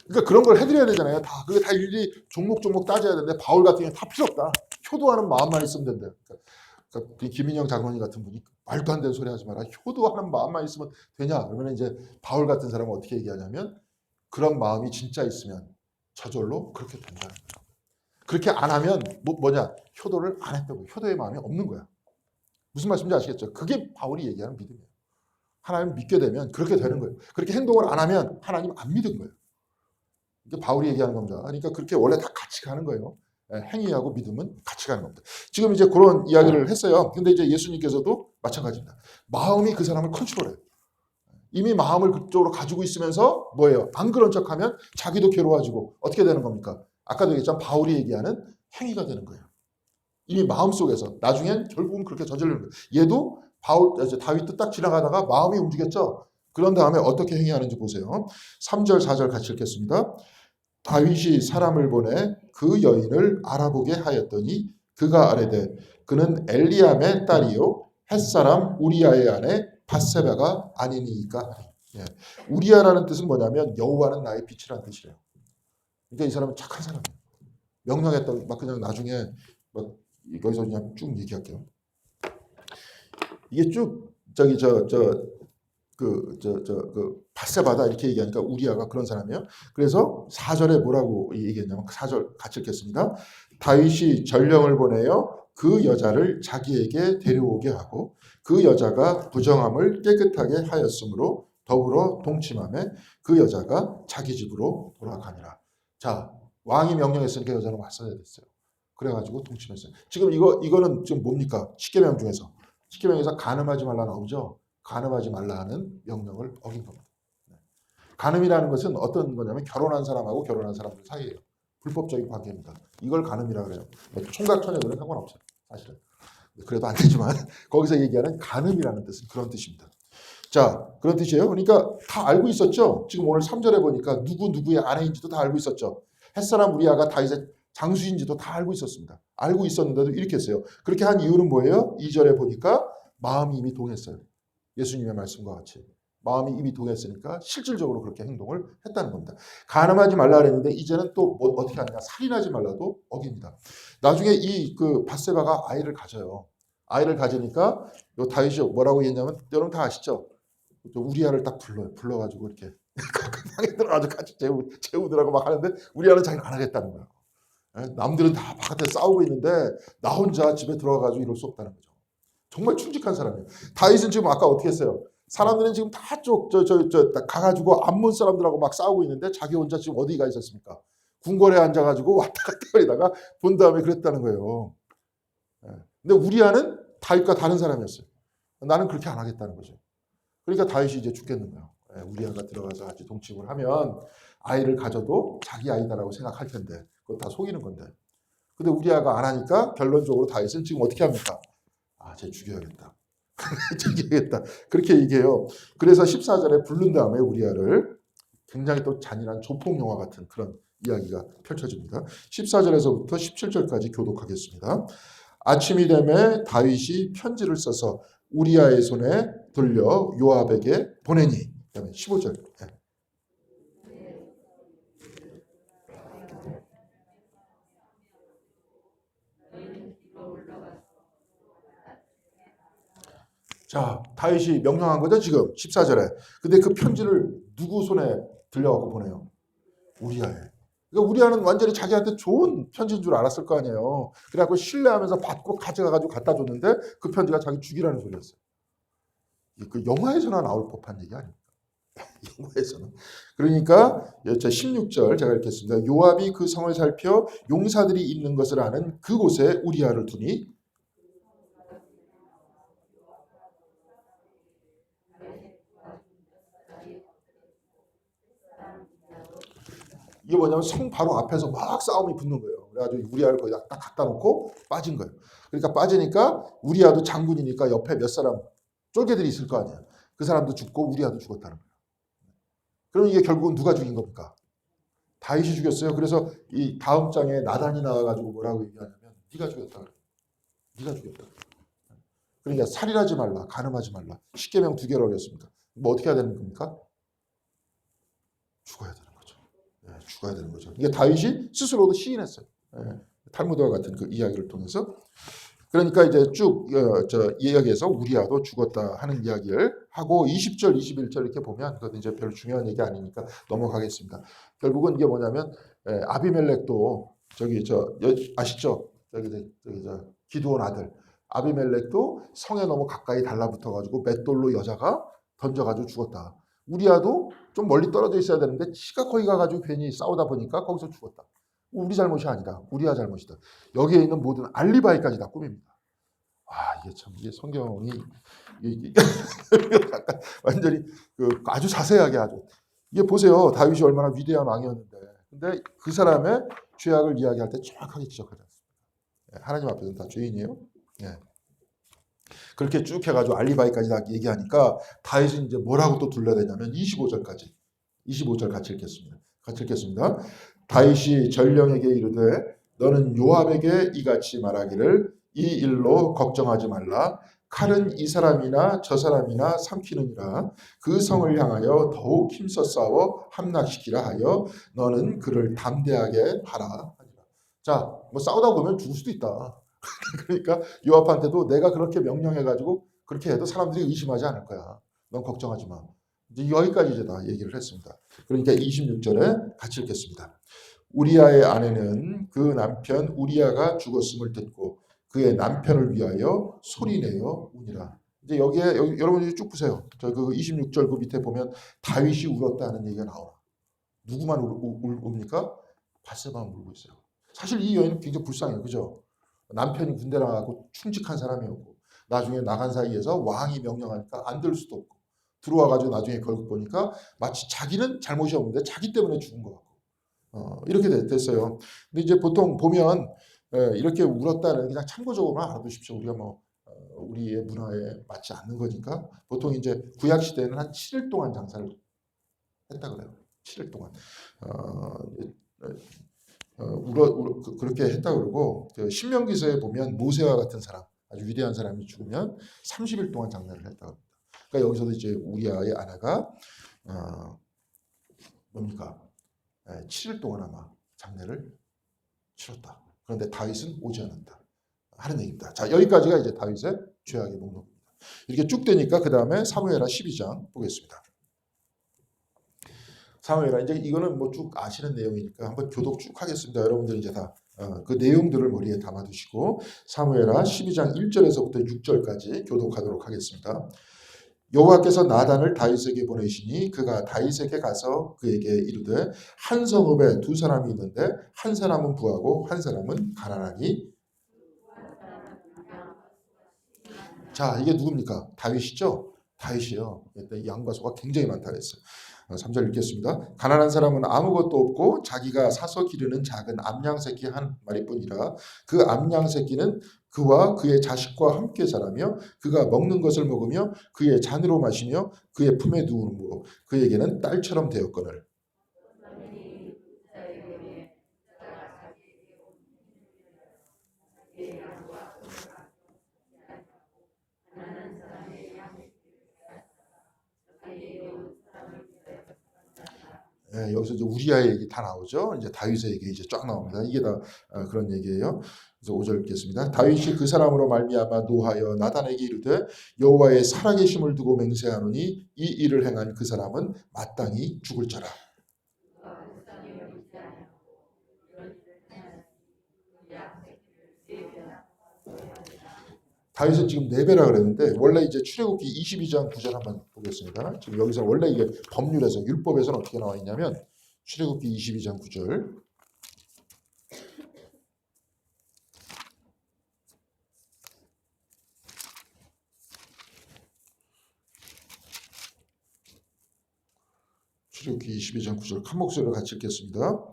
그러니까 그런 걸 해드려야 되잖아요. 그게 다 일일이 종목 따져야 되는데 바울 같은 경우는 다 필요 없다. 효도하는 마음만 있으면 된대요. 그러니까 김인영 장로님 같은 분이 말도 안 되는 소리 하지 마라. 효도하는 마음만 있으면 되냐? 그러면 이제 바울 같은 사람은 어떻게 얘기하냐면 그런 마음이 진짜 있으면 저절로 그렇게 된다는 거예요. 그렇게 안 하면 뭐냐? 효도를 안 했다고. 효도의 마음이 없는 거야. 무슨 말씀인지 아시겠죠? 그게 바울이 얘기하는 믿음이에요. 하나님 믿게 되면 그렇게 되는 거예요. 그렇게 행동을 안 하면 하나님 안 믿은 거예요. 이게 바울이 얘기하는 겁니다. 그러니까 그렇게 원래 다 같이 가는 거예요. 행위하고 믿음은 같이 가는 겁니다. 지금 이제 그런 이야기를 했어요. 근데 이제 예수님께서도 마찬가지입니다. 마음이 그 사람을 컨트롤해요. 이미 마음을 그쪽으로 가지고 있으면서 뭐예요? 안 그런 척하면 자기도 괴로워지고 어떻게 되는 겁니까? 아까도 얘기했지만 바울이 얘기하는 행위가 되는 거예요. 이미 마음속에서 나중엔 결국은 그렇게 저지르는 거예요. 얘도 다윗도 딱 지나가다가 마음이 움직였죠. 그런 다음에 어떻게 행위하는지 보세요. 3절 4절 같이 읽겠습니다. 다윗이 사람을 보내 그 여인을 알아보게 하였더니 그가 아뢰되 그는 엘리암의 딸이요 햇사람 우리아의 아내 밧세바가 아니니까. 예. 우리아라는 뜻은 뭐냐면 여호와는 나의 빛이라는 뜻이래요. 그러니까 이 사람은 착한 사람이에요. 명령했던 막 그냥 나중에 막 여기서 그냥 쭉 얘기할게요. 이게 쭉 저기 그 밧세바다 이렇게 얘기하니까 우리아가 그런 사람이에요. 그래서 4절에 뭐라고 얘기했냐면 4절 같이 읽겠습니다. 다윗이 전령을 보내어 그 여자를 자기에게 데려오게 하고 그 여자가 부정함을 깨끗하게 하였으므로 더불어 동침함에 그 여자가 자기 집으로 돌아가니라. 자, 왕이 명령했으니까 여자는 왔어야 됐어요. 그래가지고 동침했어요. 지금 이거는 지금 뭡니까? 십계명 중에서 간음하지 말라 나오죠. 간음하지 말라 하는 명령을 어긴 겁니다. 간음이라는 것은 어떤 거냐면 결혼한 사람하고 결혼한 사람들 사이예요. 불법적인 관계입니다. 이걸 간음이라고 그래요. 총각 처녀들은 상관없어요. 사실은. 그래도 안 되지만 거기서 얘기하는 간음이라는 뜻은 그런 뜻입니다. 자, 그런 뜻이에요. 그러니까 다 알고 있었죠. 지금 오늘 3절에 보니까 누구의 아내인지도 다 알고 있었죠. 햇사람 우리아가 다윗의 장수인지도 다 알고 있었습니다. 알고 있었는데도 이렇게 했어요. 그렇게 한 이유는 뭐예요? 2절에 보니까 마음이 이미 동했어요. 예수님의 말씀과 같이. 마음이 이미 동했으니까 실질적으로 그렇게 행동을 했다는 겁니다. 간음하지 말라 그랬는데 이제는 또 어떻게 하느냐. 살인하지 말라도 어깁니다. 나중에 그 밧세바가 아이를 가져요. 아이를 가지니까 요 다윗이 뭐라고 했냐면 여러분 다 아시죠? 우리아를 딱 불러요. 불러가지고 이렇게 방에 들어가서 같이 재우더라고 막 하는데 우리아는 자기는 안 하겠다는 거예요. 남들은 다 바깥에 싸우고 있는데 나 혼자 집에 들어가가지고 이럴 수 없다는 거죠. 정말 충직한 사람이에요. 다윗은 지금 아까 어떻게 했어요? 사람들은 지금 다 가가지고 암몬 사람들하고 막 싸우고 있는데 자기 혼자 지금 어디 가 있었습니까? 궁궐에 앉아가지고 왔다 갔다 거리다가 본 다음에 그랬다는 거예요. 근데 우리아는 다윗과 다른 사람이었어요. 나는 그렇게 안 하겠다는 거죠. 그러니까 다윗이 이제 죽겠는 거예요. 우리아가 들어가서 같이 동침을 하면 아이를 가져도 자기 아이다라고 생각할 텐데 그거 다 속이는 건데. 근데 우리아가 안 하니까 결론적으로 다윗은 지금 어떻게 합니까? 쟤 죽여야겠다. 죽여야겠다. 그렇게 얘기해요. 그래서 14절에 부른 다음에 우리아를 굉장히 또 잔인한 조폭 영화 같은 그런 이야기가 펼쳐집니다. 14절에서부터 17절까지 교독하겠습니다. 아침이 되매 다윗이 편지를 써서 우리아의 손에 돌려 요압에게 보내니. 그다음에 15절. 자, 다윗이 명령한 거죠, 지금 14절에. 근데 그 편지를 누구 손에 들려갖고 보내요? 우리아에. 그러니까 우리아는 완전히 자기한테 좋은 편지인 줄 알았을 거 아니에요. 그래갖고 신뢰하면서 받고 가져가가지고 갖다 줬는데 그 편지가 자기 죽이라는 소리였어요. 그 영화에서나 나올 법한 얘기 아닙니까? 영화에서는. 그러니까 16절 제가 읽겠습니다. 요압이 그 성을 살펴 용사들이 있는 것을 아는 그곳에 우리아를 두니 이게 뭐냐면 성 바로 앞에서 막 싸움이 붙는 거예요. 그래가지고 우리아를 거기다 딱 갖다 놓고 빠진 거예요. 그러니까 빠지니까 우리아도 장군이니까 옆에 몇 사람 쫄개들이 있을 거 아니에요. 그 사람도 죽고 우리아도 죽었다는 거예요. 그럼 이게 결국은 누가 죽인 겁니까? 다윗이 죽였어요. 그래서 이 다음 장에 나단이 나와가지고 뭐라고 얘기하냐면 네가 죽였다 그래. 네가 죽였다. 그러니까 살인하지 말라, 간음하지 말라. 십계명 2개를 어겼습니다. 뭐 어떻게 해야 되는 겁니까? 죽어야 되는 거죠. 죽어야 되는 거죠. 이게 다윗이 스스로도 시인했어요. 탈무드와 같은 그 이야기를 통해서. 그러니까 이제 쭉 이야기에서 우리아도 죽었다 하는 이야기를 하고 20절, 21절 이렇게 보면 그건 이제 별로 중요한 얘기 아니니까 넘어가겠습니다. 결국은 이게 뭐냐면 아비멜렉도 아시죠? 기드온 아들 아비멜렉도 성에 너무 가까이 달라붙어가지고 맷돌로 여자가 던져가지고 죽었다. 우리아도 좀 멀리 떨어져 있어야 되는데 지가 거기 가가지고 괜히 싸우다 보니까 거기서 죽었다. 우리 잘못이 아니다. 우리아 잘못이다. 여기에 있는 모든 알리바이까지 다 꾸밉니다. 이게 참 이게 성경이 이게 약간 완전히 아주 자세하게 아주 이게 보세요. 다윗이 얼마나 위대한 왕이었는데, 근데 그 사람의 죄악을 이야기할 때 정확하게 지적하지 않습니다. 하나님 앞에서는 다 죄인이에요. 예. 그렇게 쭉 해가지고 알리바이까지 다 얘기하니까 다윗은 이제 뭐라고 또 둘러대냐면 25절 같이 읽겠습니다. 다윗이 전령에게 이르되 너는 요압에게 이같이 말하기를 이 일로 걱정하지 말라. 칼은 이 사람이나 저 사람이나 삼키느니라. 그 성을 향하여 더욱 힘써 싸워 함락시키라 하여 너는 그를 담대하게 하라. 자, 뭐 싸우다 보면 죽을 수도 있다. 그러니까 요압한테도 내가 그렇게 명령해가지고 그렇게 해도 사람들이 의심하지 않을 거야. 넌 걱정하지 마. 이제 여기까지 이제 다 얘기를 했습니다. 그러니까 26절에 같이 읽겠습니다. 우리아의 아내는 그 남편 우리아가 죽었음을 듣고 그의 남편을 위하여 소리내어 우니라. 이제 여기에 여러분들이 쭉 보세요. 저 그 26절 그 밑에 보면 다윗이 울었다는 얘기가 나와. 누구만 웁니까? 밧세바만 울고 있어요. 사실 이 여인은 굉장히 불쌍해요. 그죠? 남편이 군대 나가고 충직한 사람이었고 나중에 나간 사이에서 왕이 명령하니까 안 들 수도 없고 들어와가지고 나중에 결국 보니까 마치 자기는 잘못이 없는데 자기 때문에 죽은 것 같고 이렇게 됐어요. 근데 이제 보통 보면 이렇게 울었다는 그냥 참고적으로만 알아두십시오. 우리가 뭐 우리의 문화에 맞지 않는 거니까 보통 이제 구약 시대에는 한 7일 동안 장사를 했다 그래요. 7일 동안. 그렇게 했다 그러고 신명기서에 보면 모세와 같은 사람 아주 위대한 사람이 죽으면 30일 동안 장례를 했다 합니다. 그러니까 여기서도 이제 우리아의 아내가 뭡니까 7일 동안 아마 장례를 치렀다. 그런데 다윗은 오지 않았다 하는 얘기입니다. 자, 여기까지가 이제 다윗의 죄악의 목록입니다. 이렇게 쭉 되니까 그 다음에 사무엘하 12장 보겠습니다. 사무엘하 이제 이거는 뭐 쭉 아시는 내용이니까 한번 교독 쭉 하겠습니다. 여러분들 이제 다 그 내용들을 머리에 담아두시고 사무엘하 12장 1절에서부터 6절까지 교독하도록 하겠습니다. 여호와께서 나단을 다윗에게 보내시니 그가 다윗에게 가서 그에게 이르되 한 성읍에 두 사람이 있는데 한 사람은 부하고 한 사람은 가난하니. 자, 이게 누굽니까? 다윗이죠? 다윗이요. 양과 소가 굉장히 많다 그랬어요. 3절 읽겠습니다. 가난한 사람은 아무것도 없고 자기가 사서 기르는 작은 암양 새끼 한 마리뿐이라. 그 암양 새끼는 그와 그의 자식과 함께 자라며 그가 먹는 것을 먹으며 그의 잔으로 마시며 그의 품에 누우므로 그에게는 딸처럼 되었거늘. 여기서 이제 우리아의 얘기 다 나오죠. 이제 다윗의 얘기 이제 쫙 나옵니다. 이게 다 그런 얘기예요. 그래서 5절 읽겠습니다. 다윗이 그 사람으로 말미암아 노하여 나단에게 이르되 여호와의 살아계심을 두고 맹세하노니 이 일을 행한 그 사람은 마땅히 죽을지라. 다윗은 지금 4배라 그랬는데 원래 이제 출애굽기 22장 9절 한번 보겠습니다. 지금 여기서 원래 이게 법률에서 율법에서는 어떻게 나와 있냐면 출애굽기 22장 9절 출애굽기 22장 9절 큰 목소리로 같이 읽겠습니다.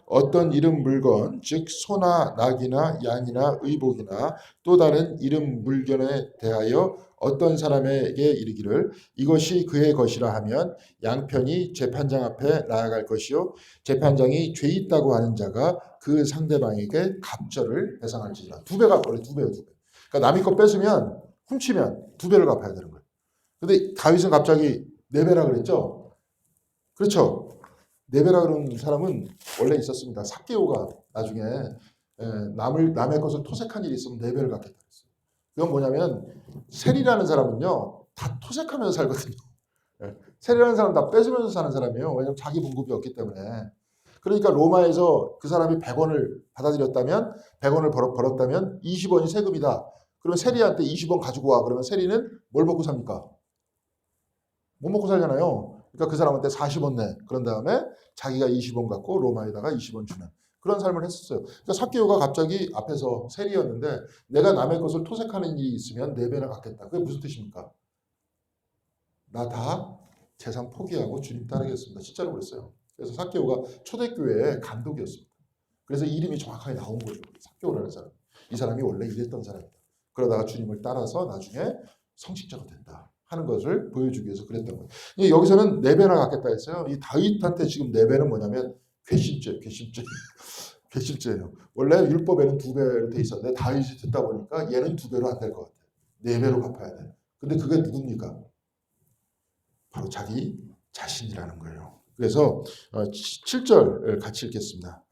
어떤 이름 물건 즉 소나 낙이나 양이나 의복이나 또 다른 이름 물건에 대하여 어떤 사람에게 이르기를 이것이 그의 것이라 하면 양편이 재판장 앞에 나아갈 것이요 재판장이 죄 있다고 하는 자가 그 상대방에게 갑절을 배상할지니라. 2배가 원래 2배예요. 2배. 그러니까 남의 거 뺏으면 훔치면 2배를 갚아야 되는 거예요. 근데 다윗은 갑자기 4배라 그랬죠. 그렇죠. 4배라 그런 사람은 원래 있었습니다. 삭개오가 나중에 남의 것을 토색한 일이 있으면 4배를 갚겠다 그랬어요. 그건 뭐냐면 세리라는 사람은요 다 토색하면서 살거든요. 세리라는 사람 다 뺏으면서 사는 사람이에요. 왜냐하면 자기 분급이 없기 때문에. 그러니까 로마에서 그 사람이 100원을 받아들였다면 100원을 벌었다면 20원이 세금이다. 그러면 세리한테 20원 가지고 와. 그러면 세리는 뭘 먹고 삽니까? 못 먹고 살잖아요. 그러니까 그 사람한테 40원 내. 그런 다음에 자기가 20원 갖고 로마에다가 20원 주는 그런 삶을 했었어요. 그러니까 삭개오가 갑자기 앞에서 세리였는데 내가 남의 것을 토색하는 일이 있으면 4배나 갚겠다. 그게 무슨 뜻입니까? 나 다 재산 포기하고 주님 따르겠습니다. 진짜로 그랬어요. 그래서 삭개오가 초대교회의 감독이었습니다. 그래서 이름이 정확하게 나온 거죠. 삭개오라는 사람. 이 사람이 원래 이랬던 사람이다. 그러다가 주님을 따라서 나중에 성직자가 된다 하는 것을 보여주기 위해서 그랬던 거예요. 여기서는 4배나 갚겠다 했어요. 이 다윗한테 지금 4배는 뭐냐면 괘씸죄, 괘씸죄. 괘씸죄예요. 원래 율법에는 2배로 돼 있었는데 다윗이 듣다 보니까 얘는 2배로 안 될 것 같아. 4배로 갚아야 돼. 근데 그게 누굽니까? 바로 자기 자신이라는 거예요. 그래서 7절 같이 읽겠습니다.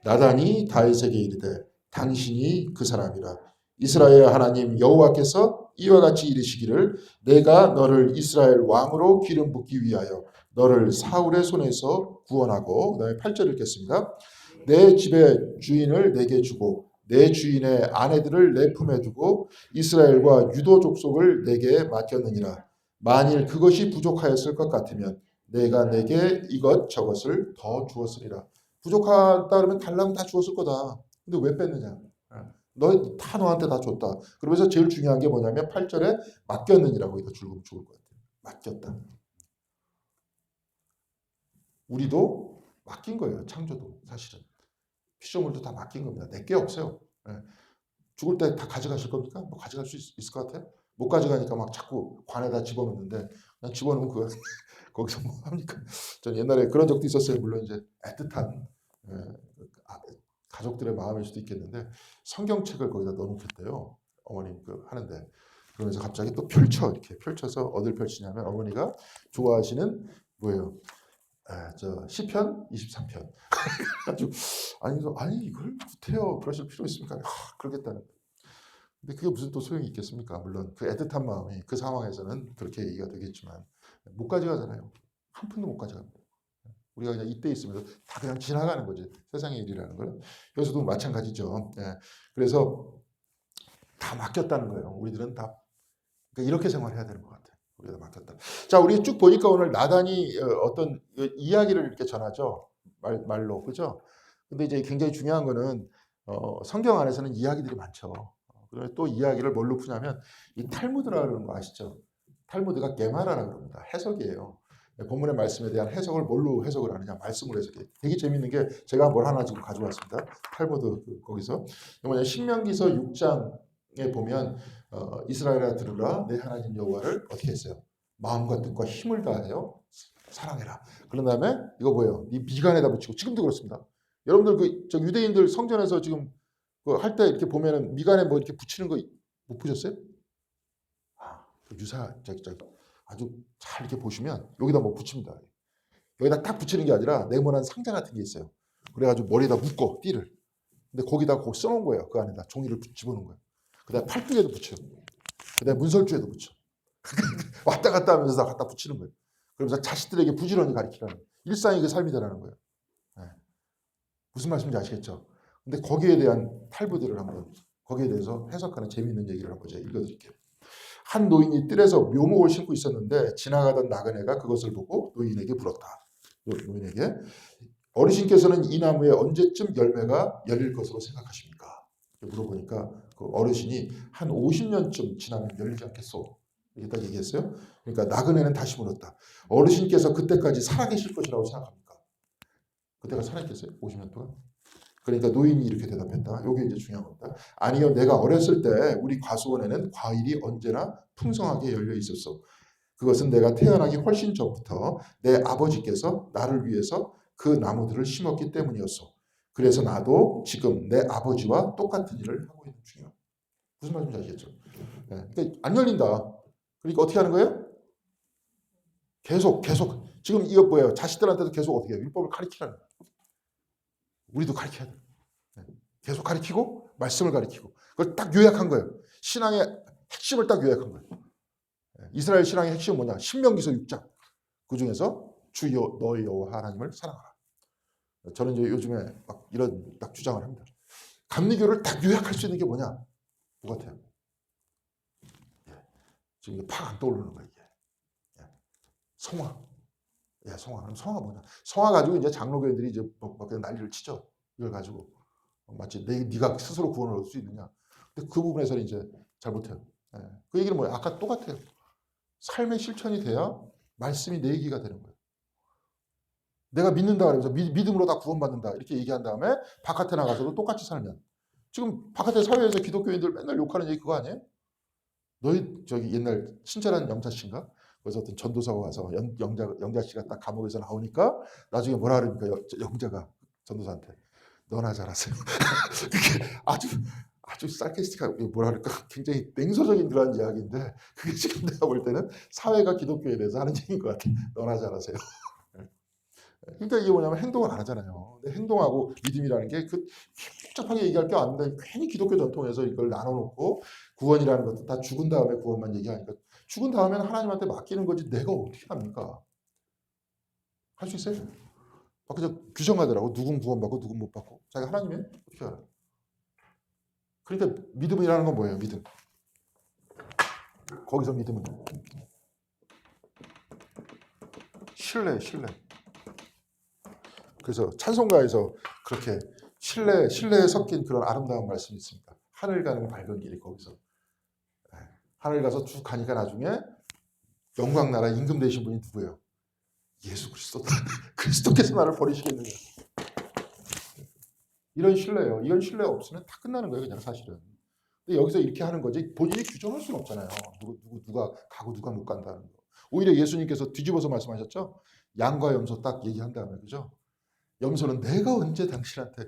나단이 다윗에게 이르되 당신이 그 사람이라. 이스라엘 하나님 여호와께서 이와 같이 이르시기를 내가 너를 이스라엘 왕으로 기름 붓기 위하여 너를 사울의 손에서 구원하고 그다음에 8절 읽겠습니다. 내 집의 주인을 내게 주고 내 주인의 아내들을 내 품에 두고 이스라엘과 유도 족속을 내게 맡겼느니라. 만일 그것이 부족하였을 것 같으면 내가 내게 이것저것을 더 주었으리라. 부족하다 그러면 달라면 다 주었을 거다. 근데 왜 뺐느냐? 다 너한테 다 줬다. 그러면서 제일 중요한 게 뭐냐면 8절에 맡겼느니라고 이거 죽을 것 같아요. 맡겼다. 우리도 맡긴 거예요. 창조도 사실은. 피조물도 다 맡긴 겁니다. 내 게 없어요. 죽을 때 다 가져가실 겁니까? 뭐 가져갈 수 있을 것 같아요? 못 가져가니까 막 자꾸 관에다 집어넣는데 그냥 집어넣으면 그거 거기서 뭐 합니까? 전 옛날에 그런 적도 있었어요. 물론 이제 애틋한 가족들의 마음일 수도 있겠는데 성경책을 거기다 넣어놓겠대요. 어머님 하는데 그러면서 갑자기 또 이렇게 펼쳐서 어딜 펼치냐면 어머니가 좋아하시는 뭐예요? 시편 23편. 아주 아니 이걸 못해요. 그러실 필요 있습니까? 그러겠다는. 근데 그게 무슨 또 소용이 있겠습니까? 물론 그 애틋한 마음이 그 상황에서는 그렇게 얘기가 되겠지만 못 가져가잖아요. 한 푼도 못 가져갑니다. 우리가 그냥 이때 있으면서 다 그냥 지나가는 거지. 세상의 일이라는 걸. 여기서도 마찬가지죠. 그래서 다 맡겼다는 거예요. 우리들은 다 그러니까 이렇게 생활해야 되는 것 같아요. 우리가 맡겼다. 자, 우리 쭉 보니까 오늘 나단이 어떤 이야기를 이렇게 전하죠. 말로 그죠? 근데 이제 굉장히 중요한 거는 성경 안에서는 이야기들이 많죠. 그다음에 또 이야기를 뭘로 푸냐면 이 탈무드라는 거 아시죠? 탈무드가 게마라라고 그럽니다. 해석이에요. 본문의 말씀에 대한 해석을 뭘로 해석을 하느냐? 말씀으로 해석해. 되게 재밌는 게 제가 뭘 하나 지금 가져왔습니다. 탈무드 거기서 뭐냐? 신명기서 6장에 보면 이스라엘아 들으라 내 하나님 여호와를 어떻게 했어요? 마음과 뜻과 힘을 다하여 사랑해라. 그런 다음에 이거 뭐예요? 이 미간에다 붙이고 지금도 그렇습니다. 여러분들 저 유대인들 성전에서 지금 할 때 이렇게 보면은 미간에 뭐 이렇게 붙이는 거 못 보셨어요? 유사 아주 잘 이렇게 보시면 여기다 뭐 붙입니다. 여기다 딱 붙이는 게 아니라 네모난 상자 같은 게 있어요. 그래가지고 머리에다 묶어 띠를. 근데 거기다 꼭 써놓은 거예요. 그 안에다 종이를 집어넣은 거예요. 그다음에 팔뚝에도 붙여요. 그다음에 문설주에도 붙여. 왔다 갔다 하면서 다 갖다 붙이는 거예요. 그러면서 자식들에게 부지런히 가르치라는 거예요. 일상이 그 삶이다라는 거예요. 무슨 말씀인지 아시겠죠? 근데 거기에 대한 탈부들을 한번 거기에 대해서 해석하는 재미있는 얘기를 한번 제가 읽어드릴게요. 한 노인이 뜰에서 묘목을 심고 있었는데 지나가던 나그네가 그것을 보고 노인에게 물었다. 노인에게 어르신께서는 이 나무에 언제쯤 열매가 열릴 것으로 생각하십니까? 물어보니까 그 어르신이 한 50년쯤 지나면 열리지 않겠소? 이렇게 딱 얘기했어요. 그러니까 나그네는 다시 물었다. 어르신께서 그때까지 살아계실 것이라고 생각합니까? 그때가 살아있겠어요? 50년 동안? 그러니까 노인이 이렇게 대답했다. 이게 이제 중요한 겁니다. 아니요, 내가 어렸을 때 우리 과수원에는 과일이 언제나 풍성하게 열려 있었어. 그것은 내가 태어나기 훨씬 전부터 내 아버지께서 나를 위해서 그 나무들을 심었기 때문이었어. 그래서 나도 지금 내 아버지와 똑같은 일을 하고 있는 중이야. 무슨 말인지 아시겠죠? 그러니까 안 열린다. 그러니까 어떻게 하는 거예요? 계속. 지금 이거 뭐예요? 자식들한테도 계속 어떻게 해요? 율법을 가르치라는 거예요. 우리도 가르쳐야 돼요. 계속 가르치고 말씀을 가르치고 그걸 딱 요약한 거예요. 신앙의 핵심을 딱 요약한 거예요. 이스라엘 신앙의 핵심은 뭐냐? 신명기서 6장. 그 중에서 주 너희 여호와 하나님을 사랑하라. 저는 이제 요즘에 막 이런 딱 주장을 합니다. 감리교를 딱 요약할 수 있는 게 뭐냐? 누가 같아요? 예. 지금 팍 안 떠오르는 거예요. 이게. 예. 성화. 예, 성화. 그럼 성화 뭐냐? 성화 가지고 이제 장로교인들이 이제 막 그냥 난리를 치죠. 이걸 가지고 마치 네가 스스로 구원을 얻을 수 있느냐? 근데 그 부분에서는 이제 잘 못해요. 예. 그 얘기는 뭐예요? 아까 똑같아요. 삶의 실천이 돼야 말씀이 내 얘기가 되는 거예요. 내가 믿는다 그러면서 믿음으로 다 구원받는다 이렇게 얘기한 다음에 바깥에 나가서도 똑같이 살면 지금 바깥에 사회에서 기독교인들 맨날 욕하는 얘기 그거 아니에요? 너희 저기 옛날 친절한 영자씨인가? 그래서 어떤 전도사가 와서 영자씨가 딱 감옥에서 나오니까 나중에 뭐라 그러니까 영자가 전도사한테 너나 잘하세요. 그게 아주 sarcastic하고 뭐라 그럴까 굉장히 냉소적인 그런 이야기인데 그게 지금 내가 볼 때는 사회가 기독교에 대해서 하는 얘기인 것 같아. 너나 잘하세요. 그러니까 이게 뭐냐면 행동을 안 하잖아요. 근데 행동하고 믿음이라는 게 그 복잡하게 얘기할 게 아닌데 괜히 기독교 전통에서 이걸 나눠놓고 구원이라는 것도 다 죽은 다음에 구원만 얘기하니까 죽은 다음에는 하나님한테 맡기는 거지 내가 어떻게 합니까? 할 수 있어요? 막 그냥 규정하더라고. 누군 구원받고 누군 못 받고. 자기가 하나님이 어떻게 알아? 그러니까 믿음이라는 건 뭐예요? 믿음. 거기서 믿음은 신뢰. 그래서 찬송가에서 그렇게 신뢰에 섞인 그런 아름다운 말씀이 있습니다. 하늘 가는 밝은 길이 거기서. 하늘 가서 쭉 가니까 나중에 영광 나라 임금 되신 분이 누구예요? 예수 그리스도다. 그리스도께서 나를 버리시겠느냐. 이런 신뢰요. 이런 신뢰가 없으면 다 끝나는 거예요. 그냥 사실은. 근데 여기서 이렇게 하는 거지 본인이 규정할 수는 없잖아요. 누가 가고 누가 못 간다는 거. 오히려 예수님께서 뒤집어서 말씀하셨죠. 양과 염소 딱 얘기한 다음에 그죠? 염소는 내가 언제 당신한테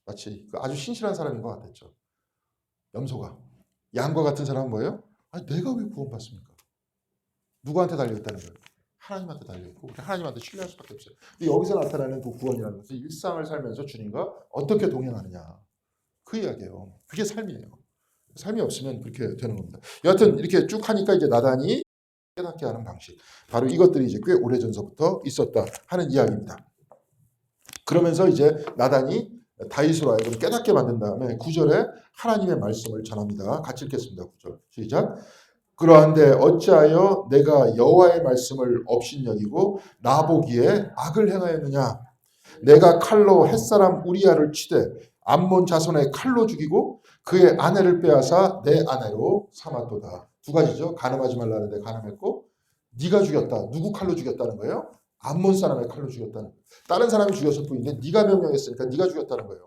마치 아주 신실한 사람인 것 같았죠. 염소가. 양과 같은 사람은 뭐예요? 아니 내가 왜 구원받습니까? 누구한테 달려있다는 거예요? 하나님한테 달려있고 하나님한테 신뢰할 수밖에 없어요. 근데 여기서 나타나는 그 구원이라는 것은 일상을 살면서 주님과 어떻게 동행하느냐 그 이야기예요. 그게 삶이에요. 삶이 없으면 그렇게 되는 겁니다. 여하튼 이렇게 쭉 하니까 이제 나단이 깨닫게 하는 방식 바로 이것들이 이제 꽤 오래전서부터 있었다 하는 이야기입니다. 그러면서 이제 나단이 다윗으로 하여금 깨닫게 만든 다음에 9절에 하나님의 말씀을 전합니다. 같이 읽겠습니다. 9절 시작. 그러한데 어찌하여 내가 여호와의 말씀을 업신여기고 나보기에 악을 행하였느냐. 내가 칼로 햇사람 우리야를 치되 암몬 자손의 칼로 죽이고 그의 아내를 빼앗아 내 아내로 삼았도다. 두 가지죠. 간음하지 말라는데 간음했고 네가 죽였다. 누구 칼로 죽였다는 거예요? 암몬 사람의 칼로 죽였다는 거예요. 다른 사람이 죽였을 뿐인데 네가 명령했으니까 네가 죽였다는 거예요.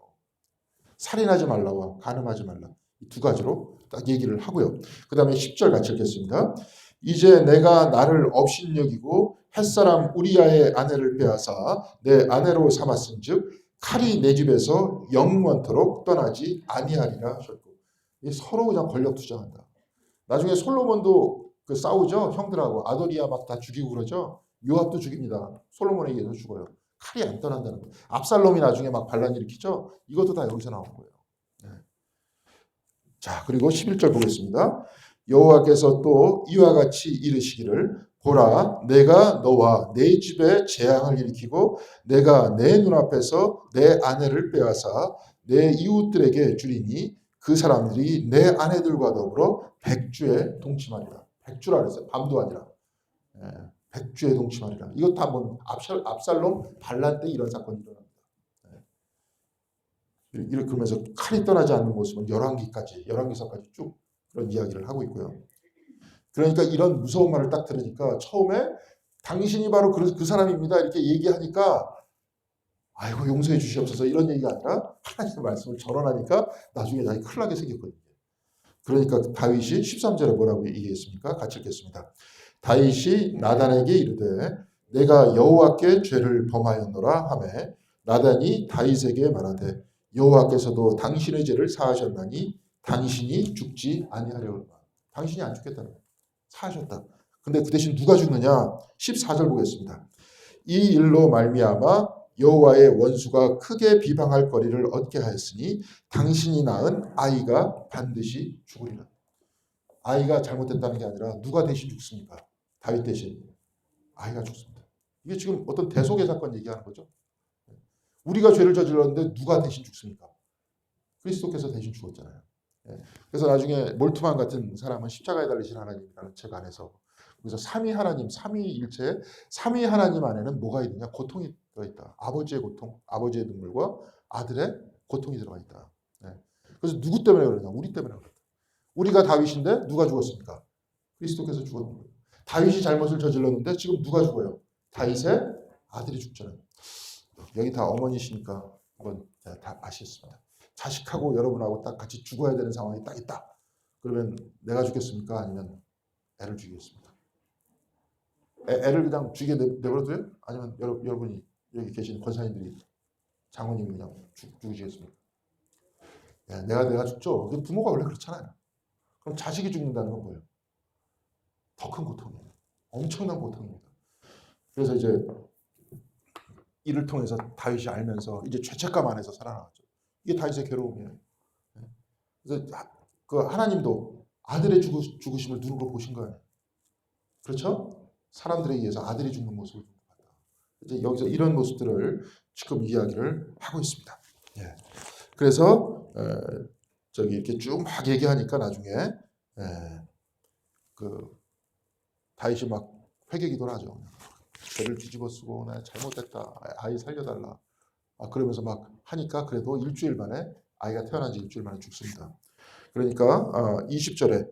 살인하지 말라와 간음하지 말라. 이 두 가지로 딱 얘기를 하고요. 그 다음에 10절 같이 읽겠습니다. 이제 내가 나를 업신여기고 햇사람 우리야의 아내를 빼앗아 내 아내로 삼았은즉 칼이 내 집에서 영원토록 떠나지 아니하리라 하셨고 서로 그냥 권력 투쟁한다. 나중에 솔로몬도 그 싸우죠. 형들하고 아도니아 막 다 죽이고 그러죠. 요압도 죽입니다. 솔로몬에 의해서 죽어요. 칼이 안 떠난다는 거예요. 압살롬이 나중에 막 반란 일으키죠. 이것도 다 여기서 나온 거예요. 네. 자, 그리고 11절 보겠습니다. 여호와께서 또 이와 같이 이르시기를 보라 내가 너와 내 집에 재앙을 일으키고 내가 내 눈앞에서 내 아내를 빼앗아 내 이웃들에게 주리니 그 사람들이 내 아내들과 더불어 백주에 동침하리라. 백주라 그랬어요. 밤도 아니라. 백주에 동침하리라. 이것도 한번 압살롬 반란 때 이런 사건이 일어납니다. 이렇게 그러면서 칼이 떠나지 않는 모습은 열왕기서까지 쭉 그런 이야기를 하고 있고요. 그러니까 이런 무서운 말을 딱 들으니까 처음에 당신이 바로 그 사람입니다 이렇게 얘기하니까 아이고 용서해 주시옵소서 이런 얘기가 아니라 하나님의 말씀을 전언하니까 나중에 자기 큰일 나게 생겼거든요. 그러니까 다윗이 13절에 뭐라고 얘기했습니까? 같이 읽겠습니다. 다윗이 나단에게 이르되 내가 여호와께 죄를 범하였노라 하매 나단이 다윗에게 말하되 여호와께서도 당신의 죄를 사하셨나니 당신이 죽지 아니하려니와. 당신이 안 죽겠다는 거예요. 사하셨다. 근데 그 대신 누가 죽느냐? 14절 보겠습니다. 이 일로 말미암아 여호와의 원수가 크게 비방할 거리를 얻게 하였으니 당신이 낳은 아이가 반드시 죽으리라. 아이가 잘못됐다는 게 아니라 누가 대신 죽습니까? 다윗 대신 아이가 죽습니다. 이게 지금 어떤 대속의 사건 얘기하는 거죠. 우리가 죄를 저질렀는데 누가 대신 죽습니까? 그리스도께서 대신 죽었잖아요. 예. 그래서 나중에 몰트만 같은 사람은 십자가에 달리신 하나님이라는 책 안에서 그래서 삼위 하나님, 삼위일체, 삼위 하나님 안에는 뭐가 있느냐? 고통이 들어있다. 아버지의 고통, 아버지의 눈물과 아들의 고통이 들어가 있다. 예. 그래서 누구 때문에 그러냐? 우리 때문에 그렇다. 우리가 다윗인데 누가 죽었습니까? 그리스도께서 죽었는 거예요. 다윗이 잘못을 저질렀는데 지금 누가 죽어요? 다윗의 아들이 죽잖아요. 여기 다 어머니시니까 한번 다 아시겠습니다. 자식하고 여러분하고 딱 같이 죽어야 되는 상황이 딱 있다. 그러면 내가 죽겠습니까? 아니면 애를 죽이겠습니까? 애를 그냥 죽이게 내버려둬요? 아니면 여러분이 여기 계신 권사님들이 장모님이 그냥 죽이시겠습니까? 내가 죽죠. 부모가 원래 그렇잖아요. 그럼 자식이 죽는다는 건 뭐예요? 더 큰 고통이에요. 엄청난 고통입니다. 그래서 이제 이를 통해서 다윗이 알면서 이제 죄책감 안에서 살아나왔죠. 이게 다윗의 괴로움이에요. 그래서 그 하나님도 아들의 죽으심을 눈으로 보신 거예요. 그렇죠? 사람들에 의해서 아들이 죽는 모습을 봤다. 이제 여기서 이런 모습들을 지금 이야기를 하고 있습니다. 예. 그래서 저기 이렇게 쭉 막 얘기하니까 나중에 그 다윗이 막 회개기도를 하죠. 죄를 뒤집어 쓰고 나 잘못했다. 아이 살려달라. 그러면서 막 하니까 그래도 일주일 만에 아이가 태어난 지 일주일 만에 죽습니다. 그러니까 20절에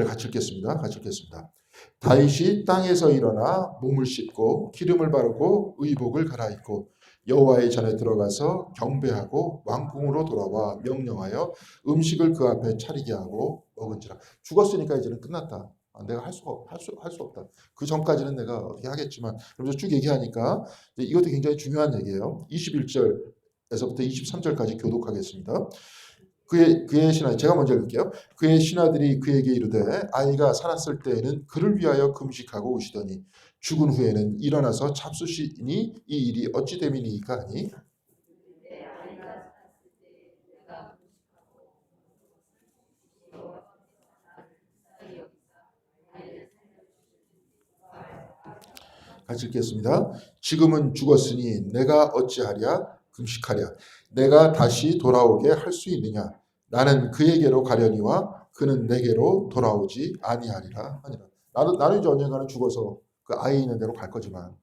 같이 읽겠습니다. 다윗이 땅에서 일어나 몸을 씻고 기름을 바르고 의복을 갈아입고 여호와의 전에 들어가서 경배하고 왕궁으로 돌아와 명령하여 음식을 그 앞에 차리게 하고 먹은지라. 죽었으니까 이제는 끝났다. 내가 할 수 없다. 그 전까지는 내가 어떻게 하겠지만 그러면서 쭉 얘기하니까 이것도 굉장히 중요한 얘기예요. 21절에서부터 23절까지 교독하겠습니다. 그의 신하, 제가 먼저 읽을게요. 그의 신하들이 그에게 이르되 아이가 살았을 때에는 그를 위하여 금식하고 오시더니 죽은 후에는 일어나서 잡수시니 이 일이 어찌 됨이니까 하니 같이 읽겠습니다. 지금은 죽었으니 내가 어찌하랴 금식하랴 내가 다시 돌아오게 할 수 있느냐 나는 그에게로 가려니와 그는 내게로 돌아오지 아니하리라 하니라. 나는 이제 언젠가는 죽어서 그 아이 있는 데로 갈 거지만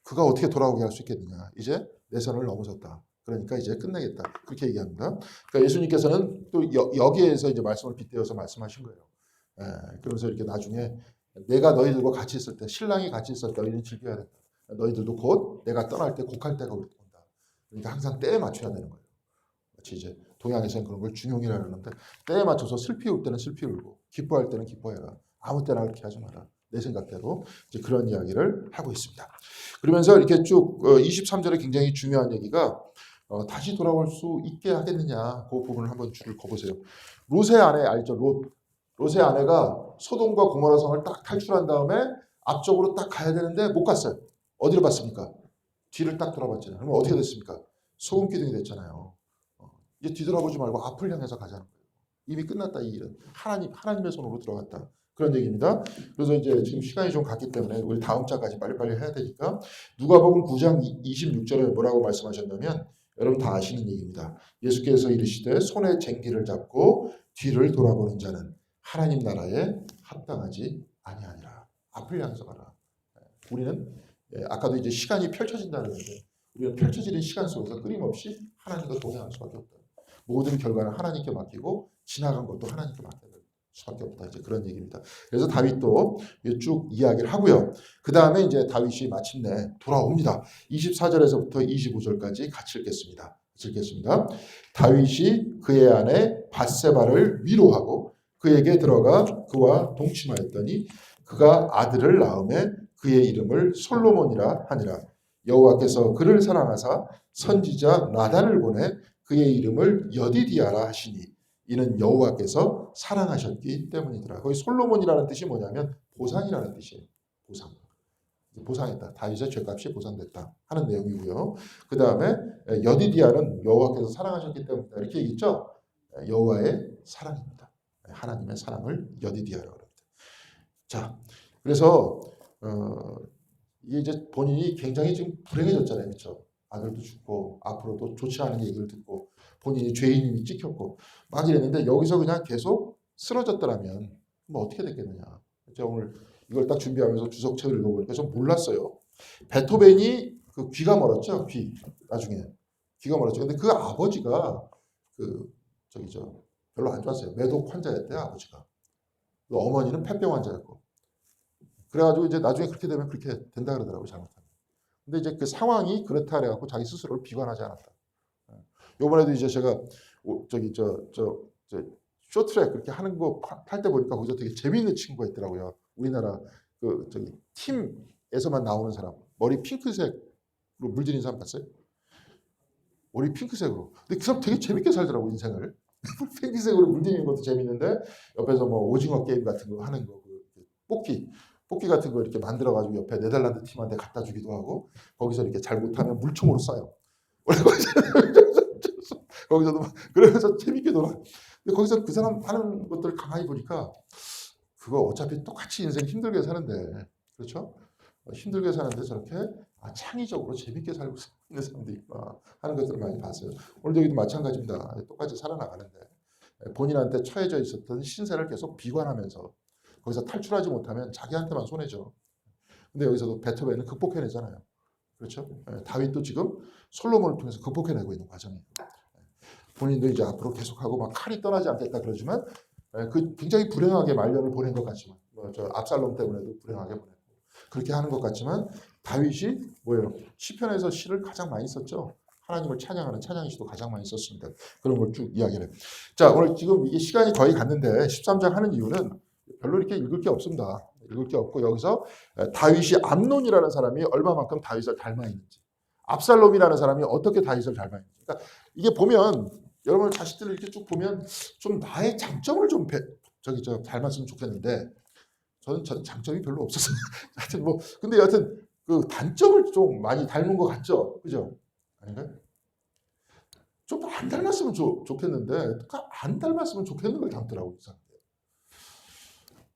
그가 어떻게 돌아오게 할 수 있겠느냐. 이제 내 선을 넘어섰다. 그러니까 이제 끝내겠다. 그렇게 얘기합니다. 그러니까 예수님께서는 또 여기에서 이제 말씀을 빗대어서 말씀하신 거예요. 그러면서 이렇게 나중에 내가 너희들과 같이 있을 때 신랑이 같이 있을 때 너희는 즐겨야 된다. 너희들도 곧 내가 떠날 때 곡할 때가 온다. 그러니까 항상 때에 맞춰야 되는 거예요. 마치 이제 동양에서는 그런 걸 중용이라 그러는데 때에 맞춰서 슬피 울 때는 슬피 울고 기뻐할 때는 기뻐해라. 아무 때나 그렇게 하지 마라. 내 생각대로 이제 그런 이야기를 하고 있습니다. 그러면서 이렇게 쭉 23절에 굉장히 중요한 얘기가 다시 돌아올 수 있게 하겠느냐 그 부분을 한번 줄을 거보세요. 롯의 아내 알죠? 롯의 아내가 소돔과 고모라 성을 딱 탈출한 다음에 앞쪽으로 딱 가야 되는데 못 갔어요. 어디로 갔습니까? 뒤를 딱 돌아봤잖아요. 그럼 어떻게 됐습니까? 소금 기둥이 됐잖아요. 이제 뒤돌아보지 말고 앞을 향해서 가자는 거예요. 이미 끝났다 이 일은. 하나님의 손으로 들어갔다. 그런 얘기입니다. 그래서 이제 지금 시간이 좀 갔기 때문에 우리 다음 장까지 빨리빨리 해야 되니까 누가복음 9장 26절에 뭐라고 말씀하셨냐면 여러분 다 아시는 얘기입니다. 예수께서 이르시되 손에 쟁기를 잡고 뒤를 돌아보는 자는 하나님 나라에 합당하지 아니하니라. 앞을 향해서 가라. 우리는 아까도 이제 시간이 펼쳐진다는 건데 우리는 펼쳐지는 시간 속에서 끊임없이 하나님과 동행할 수밖에 없다. 모든 결과는 하나님께 맡기고 지나간 것도 하나님께 맡겨야 될 수밖에 없다. 이제 그런 얘기입니다. 그래서 다윗도 쭉 이야기를 하고요. 그 다음에 이제 다윗이 마침내 돌아옵니다. 24절에서부터 25절까지 같이 읽겠습니다. 다윗이 그의 아내 밧세바를 위로하고 그에게 들어가 그와 동침하였더니 그가 아들을 낳음에 그의 이름을 솔로몬이라 하니라. 여호와께서 그를 사랑하사 선지자 나단을 보내 그의 이름을 여디디아라 하시니 이는 여호와께서 사랑하셨기 때문이더라. 거기 솔로몬이라는 뜻이 뭐냐면 보상이라는 뜻이에요. 보상했다. 다윗의 죄값이 보상됐다 하는 내용이고요. 그 다음에 여디디아는 여호와께서 사랑하셨기 때문이다. 이렇게 얘기했죠. 여호와의 사랑입니다. 하나님의 사랑을 여디디아라고 합니다. 자, 그래서 이게 이제 본인이 굉장히 지금 불행해졌잖아요. 그렇죠? 아들도 죽고 앞으로도 좋지 않은 얘기를 듣고 본인이 죄인이 찍혔고 막 이랬는데 여기서 그냥 계속 쓰러졌더라면 뭐 어떻게 됐겠느냐. 제가 오늘 이걸 딱 준비하면서 주석책을 읽어보니까 좀 몰랐어요. 베토벤이 그 귀가 멀었죠. 귀 나중에 귀가 멀었죠. 근데 그 아버지가 그 저기 별로 안 좋았어요. 매독 환자였대요 아버지가. 그 어머니는 폐병 환자였고. 그래가지고 이제 나중에 그렇게 되면 그렇게 된다 그러더라고요 잘못하면. 근데 이제 그 상황이 그렇다 그래갖고 자기 스스로를 비관하지 않았다. 요번에도 이제 제가 저기 쇼트트랙 그렇게 하는 거 탈 때 보니까 거기서 되게 재미있는 친구가 있더라고요. 우리나라 그 저기 팀에서만 나오는 사람 머리 핑크색으로 물들인 사람 봤어요? 머리 핑크색으로. 근데 그 사람 되게 재밌게 살더라고 인생을. 핑크색으로 물들이는 것도 재밌는데 옆에서 뭐 오징어 게임 같은 거 하는 거, 뽑기 같은 거 이렇게 만들어가지고 옆에 네덜란드 팀한테 갖다 주기도 하고 거기서 이렇게 잘 못하면 물총으로 쏴요. 거기서도 막 그러면서 재밌게 놀아. 근데 거기서 그 사람 하는 것들을 가만히 보니까 그거 어차피 똑같이 인생 힘들게 사는데 그렇죠? 힘들게 사는데 저렇게 창의적으로 재밌게 살고 있는 사람도 있구나 하는 것들을 많이 봤어요. 오늘 여기도 마찬가지입니다. 똑같이 살아나가는데 본인한테 처해져 있었던 신세를 계속 비관하면서 거기서 탈출하지 못하면 자기한테만 손해죠. 근데 여기서도 베토벤은 극복해내잖아요. 그렇죠? 다윗도 지금 솔로몬을 통해서 극복해내고 있는 과정이에요. 본인도 이제 앞으로 계속하고 막 칼이 떠나지 않겠다 그러지만 그 굉장히 불행하게 말년을 보낸 것 같지만 저 압살롬 때문에도 불행하게 보냈고 그렇게 하는 것 같지만 다윗이 뭐예요? 시편에서 시를 가장 많이 썼죠. 하나님을 찬양하는 찬양의 시도 가장 많이 썼습니다. 그런 걸 쭉 이야기를 해요. 자, 오늘 지금 이게 시간이 거의 갔는데 13장 하는 이유는 별로 이렇게 읽을 게 없습니다. 읽을 게 없고 여기서 다윗이 암논이라는 사람이 얼마만큼 다윗을 닮아 있는지 압살롬이라는 사람이 어떻게 다윗을 닮아 있는지 그러니까 이게 보면 여러분 자식들을 이렇게 쭉 보면 좀 나의 장점을 좀 닮았으면 좋겠는데 저는 장점이 별로 없었어요. 하여튼 뭐 근데 여하튼 그 단점을 좀 많이 닮은 것 같죠, 그죠? 아닌가요? 좀 안 닮았으면 좋겠는데 안 닮았으면 좋겠는 걸 닮더라고요.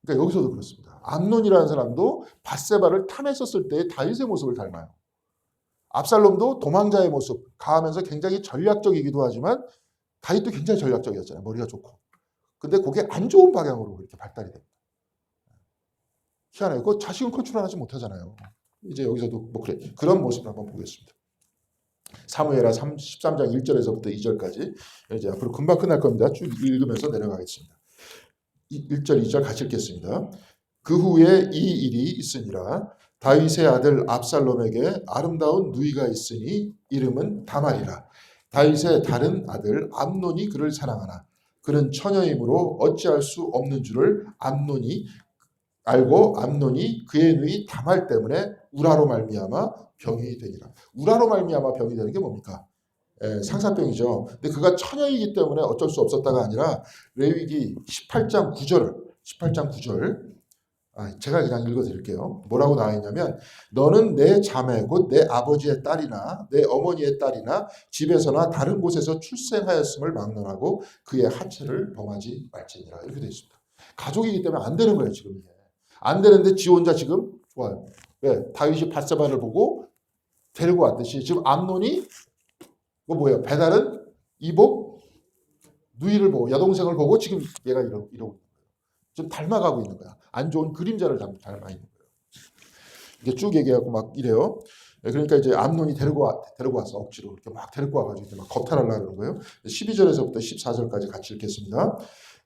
그러니까 여기서도 그렇습니다. 암논이라는 사람도 밧세바를 탐했었을 때의 다윗의 모습을 닮아요. 압살롬도 도망자의 모습, 가하면서 굉장히 전략적이기도 하지만 다윗도 굉장히 전략적이었잖아요. 머리가 좋고. 근데 그게 안 좋은 방향으로 그렇게 발달이 됩니다. 희한해요. 그 자식은 컨트롤하지 못하잖아요. 이제 여기서도 뭐 그런 모습을 한번 보겠습니다. 사무엘하 13장 1절에서부터 2절까지 이제 앞으로 금방 끝날 겁니다. 쭉 읽으면서 내려가겠습니다. 1절 2절 같이 읽겠습니다. 그 후에 이 일이 있으니라 다윗의 아들 압살롬에게 아름다운 누이가 있으니 이름은 다말이라. 다윗의 다른 아들 암논이 그를 사랑하나 그는 처녀이므로 어찌할 수 없는 줄을 암논이 알고 암논이 그의 누이 다말 때문에 우라로 말미암아 병이 되니라. 우라로 말미암아 병이 되는 게 뭡니까? 상사병이죠. 근데 그가 처녀이기 때문에 어쩔 수 없었다가 아니라 레위기 18장 9절 제가 그냥 읽어드릴게요. 뭐라고 나와 있냐면 너는 내 자매 곧 내 아버지의 딸이나 내 어머니의 딸이나 집에서나 다른 곳에서 출생하였음을 막론하고 그의 하체를 범하지 말지니라. 이렇게 되어 있습니다. 가족이기 때문에 안 되는 거예요. 지금 이게. 안 되는데 지 혼자 지금 좋아요. 왜? 다윗이 밧세바를 보고 데리고 왔듯이 지금 암논이 뭐예요? 배달은 이복 누이를 보고 여동생을 보고 지금 얘가 이러고 있는 거예요. 좀 닮아가고 있는 거야. 안 좋은 그림자를 닮아 있는 거예요. 이게 쭉 얘기하고 막 이래요. 그러니까 이제 암논이 데리고 와서 억지로 이렇게 막 데리고 와가지고 막 겁탈하려고 그러는 거예요. 12절에서부터 14절까지 같이 읽겠습니다.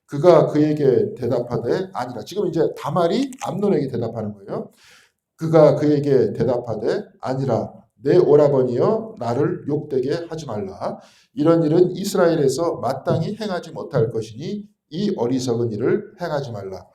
그가 그에게 대답하되 아니라 지금 이제 다말이 암논에게 대답하는 거예요. 그가 그에게 대답하되 아니라 내 오라버니여 나를 욕되게 하지 말라. 이런 일은 이스라엘에서 마땅히 행하지 못할 것이니 이 어리석은 일을 행하지 말라.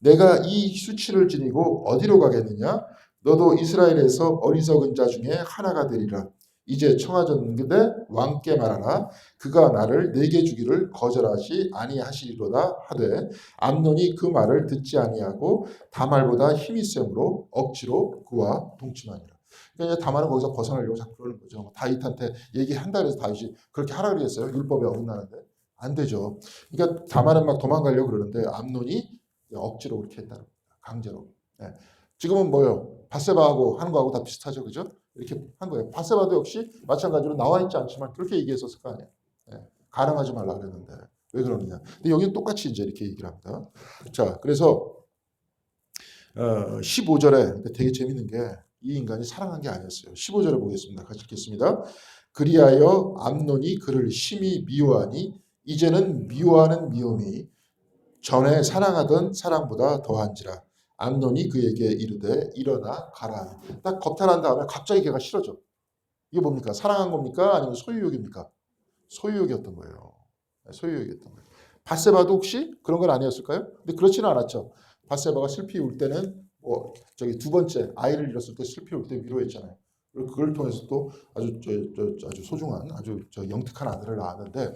내가 이 수치를 지니고 어디로 가겠느냐? 너도 이스라엘에서 어리석은 자 중에 하나가 되리라. 이제 청하졌는데 왕께 말하라. 그가 나를 내게 주기를 거절하지 아니하시리로다 하되 암논이 그 말을 듣지 아니하고 다말보다 힘이 세므로 억지로 그와 동침하니라. 그러니까 다말은 거기서 벗어나려고 자꾸 그러는 거죠. 다윗한테 얘기한다 그래서 다윗이 그렇게 하라 그랬어요. 율법에 어긋나는데 안 되죠. 그러니까 다말은 막 도망가려고 그러는데 암논이 억지로 그렇게 했다는 겁니다. 강제로. 네. 지금은 뭐요? 밧세바하고 하는 거하고 다 비슷하죠, 그죠? 이렇게 한 거예요. 밧세바도 역시 마찬가지로 나와 있지 않지만 그렇게 얘기했었을 거 아니에요. 네. 가늠하지 말라 그랬는데 왜 그러느냐. 근데 여기는 똑같이 이제 이렇게 얘기를 합니다. 자, 그래서 15절에 되게 재밌는 게 이 인간이 사랑한 게 아니었어요. 15절에 보겠습니다. 같이 읽겠습니다. 그리하여 암논이 그를 심히 미워하니 이제는 미워하는 미움이 전에 사랑하던 사랑보다 더한지라. 암논이 그에게 이르되 일어나 가라. 딱 겁탈한 다음에 갑자기 걔가 싫어져. 이게 뭡니까? 사랑한 겁니까? 아니면 소유욕입니까? 소유욕이었던 거예요. 소유욕이었던 거예요. 밧세바도 혹시 그런 건 아니었을까요? 근데 그렇지는 않았죠. 밧세바가 슬피 울 때는 저기 두 번째 아이를 잃었을 때 슬피 울 때 위로했잖아요. 그리고 그걸 통해서 또 아주 아주 소중한 아주 영특한 아들을 낳았는데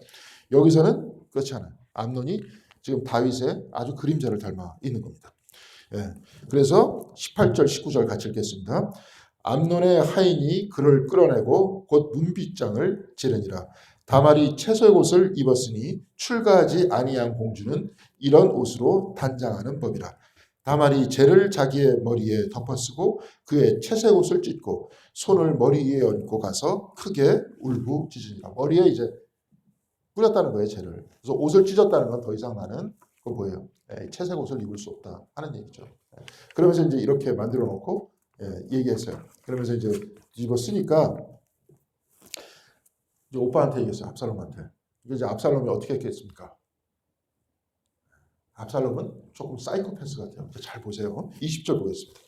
여기서는 그렇지 않아요. 암논이 지금 다윗의 아주 그림자를 닮아 있는 겁니다. 예. 그래서 18절, 19절 같이 읽겠습니다. 암논의 하인이 그를 끌어내고 곧 문빗장을 지르니라. 다말이 채소의 옷을 입었으니 출가하지 아니한 공주는 이런 옷으로 단장하는 법이라. 다말이 재를 자기의 머리에 덮어쓰고 그의 채색 옷을 찢고 손을 머리 위에 얹고 가서 크게 울부짖으니라. 머리에 이제 뿌렸다는 거예요, 재를. 그래서 옷을 찢었다는 건 더 이상 나는 그거 뭐예요? 채색 옷을 입을 수 없다 하는 얘기죠. 그러면서 이제 이렇게 만들어 놓고 얘기했어요. 그러면서 이제 뒤집어 쓰니까 이제 오빠한테 얘기했어요. 압살롬한테. 이게 이제 압살롬이 어떻게 했겠습니까? 압살롬은 조금 사이코패스 같아요. 잘 보세요. 20절 보겠습니다.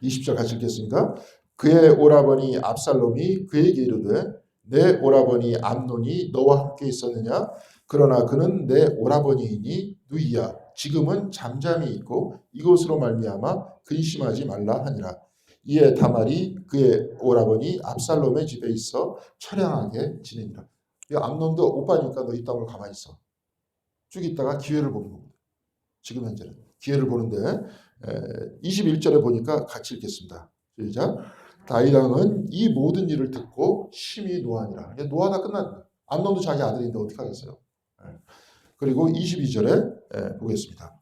20절 같이 읽겠습니다. 그의 오라버니 압살롬이 그에게 이르되 내 오라버니 암논이 너와 함께 있었느냐? 그러나 그는 내 오라버니이니 누이야. 지금은 잠잠히 있고 이곳으로 말미암아 근심하지 말라 하니라. 이에 다말이 그의 오라버니 압살롬의 집에 있어 처량하게 지내니라. 이 암논도 오빠니까 너 이 땅을 가만히 있어. 쭉 있다가 기회를 보는 겁니다. 지금 현재는 기회를 보는데 21절에 보니까 같이 읽겠습니다. 시작. 다윗 왕은 이 모든 일을 듣고 심히 노하니라. 노하다 끝났다. 암논도 자기 아들인데 어떻게 하겠어요? 그리고 22절에 보겠습니다.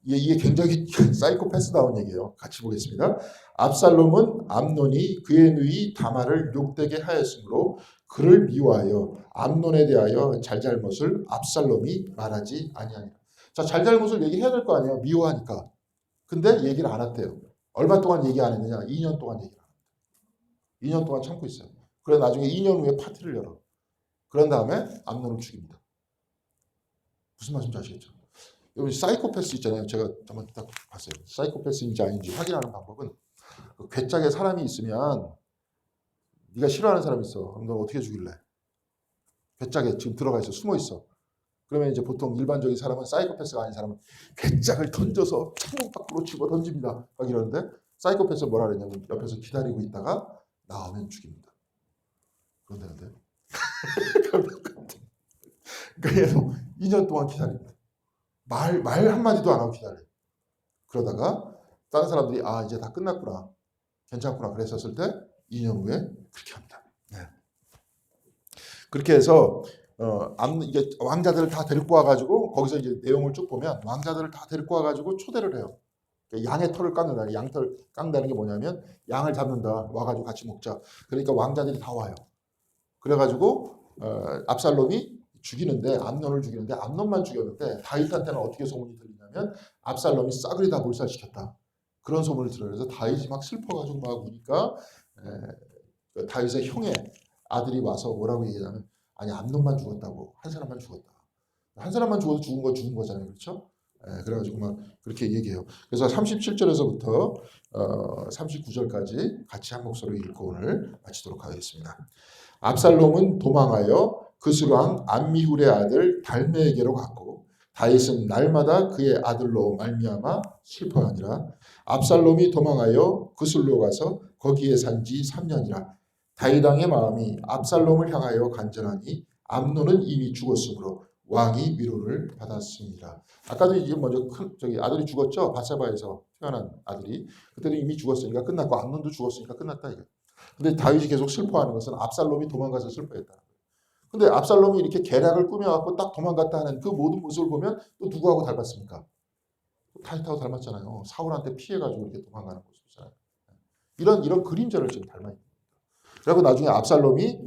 이게 굉장히 사이코패스다운 얘기예요. 같이 보겠습니다. 압살롬은 암논이 그의 누이 다말을 욕되게 하였으므로 그를 미워하여 암논에 대하여 잘잘못을 압살롬이 말하지 아니하니라. 자, 잘잘못을 얘기해야 될 거 아니에요. 미워하니까. 근데 얘기를 안 했대요. 얼마 동안 얘기 안 했느냐? 2년 동안 얘기를 안 했대요. 2년 동안 참고 있어요. 그래 나중에 2년 후에 파티를 열어. 그런 다음에 암논을 죽입니다. 무슨 말씀인지 아시겠죠? 여러분 사이코패스 있잖아요. 제가 한번 딱 봤어요. 사이코패스인지 아닌지 확인하는 방법은 그 괴짝에 사람이 있으면 네가 싫어하는 사람이 있어. 그럼 너 어떻게 죽일래? 괴짝에 지금 들어가 있어. 숨어 있어. 그러면 이제 보통 일반적인 사람은 사이코패스가 아닌 사람은 괴짝을 던져서 창문 밖으로 집어 던집니다. 막 이러는데 사이코패스는 뭐라 그러냐면 옆에서 기다리고 있다가 나오면 죽입니다. 그런다는데 그래서 2년 동안 기다립니다. 말 한마디도 안 하고 기다려요. 그러다가 다른 사람들이 아 이제 다 끝났구나. 괜찮구나. 그랬었을 때 2년 후에 그렇게 합니다. 네. 그렇게 해서 이게 왕자들을 다 데리고 와가지고 거기서 이제 내용을 쭉 보면 왕자들을 다 데리고 와가지고 초대를 해요. 양의 털을 깎는다. 양털 깎는다는 게 뭐냐면 양을 잡는다. 와가지고 같이 먹자. 그러니까 왕자들이 다 와요. 그래가지고 압살롬이 죽이는데 암논을 죽이는데 암논만 죽였는데 다윗한테는 어떻게 소문이 들리냐면 압살롬이 싸그리 다 몰살시켰다. 그런 소문을 들어요. 그래서 다윗이 막 슬퍼가지고 막 우니까 다윗의 형의 아들이 와서 뭐라고 얘기하냐면 아니 암논만 죽었다고 한 사람만 죽었다. 한 사람만 죽어도 죽은 건 죽은 거잖아요. 그렇죠? 그래가지고 막 그렇게 얘기해요. 그래서 37절에서부터 39절까지 같이 한 목소리로 읽고 오늘 마치도록 하겠습니다. 압살롬은 도망하여 그술왕 암미훌의 아들 달메에게로 갔고 다윗은 날마다 그의 아들로 말미암아 슬퍼하니라. 압살롬이 도망하여 그술로 가서 거기에 산지 3년이라. 다윗 왕의 마음이 압살롬을 향하여 간절하니 암논은 이미 죽었으므로 왕이 위로를 받았습니다. 아까도 이제 먼저 아들이 죽었죠. 밧세바에서 태어난 아들이 그때도 이미 죽었으니까 끝났고 암논도 죽었으니까 끝났다 이거. 근데 다윗이 계속 슬퍼하는 것은 압살롬이 도망가서 슬퍼했다. 근데 압살롬이 이렇게 계략을 꾸며갖고 딱 도망갔다 하는 그 모든 모습을 보면 또 누구하고 닮았습니까? 다윗하고 닮았잖아요. 사울한테 피해가지고 이렇게 도망가는 모습이잖아요. 이런 그림자를 지금 닮아 있는 겁니다. 그리고 나중에 압살롬이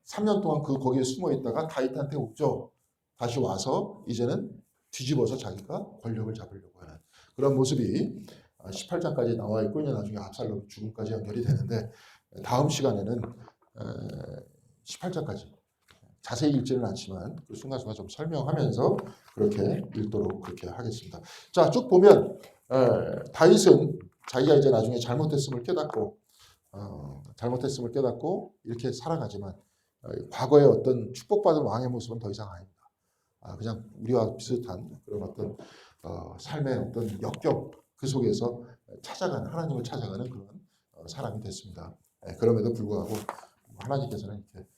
3년 동안 거기에 숨어 있다가 다윗한테 옥죠. 다시 와서 이제는 뒤집어서 자기가 권력을 잡으려고 하는 그런 모습이 18장까지 나와 있고 이제 나중에 압살롬 죽음까지 연결이 되는데 다음 시간에는 18장까지 자세히 읽지는 않지만 그 순간순간 좀 설명하면서 그렇게 읽도록 그렇게 하겠습니다. 자, 쭉 보면 다윗은 자기가 이제 나중에 잘못했음을 깨닫고 이렇게 살아가지만 과거의 어떤 축복받은 왕의 모습은 더 이상 아닙니다. 그냥 우리와 비슷한 그런 어떤 삶의 어떤 역경 그 속에서 하나님을 찾아가는 그런 사람이 됐습니다. 그럼에도 불구하고 하나님께서는 이렇게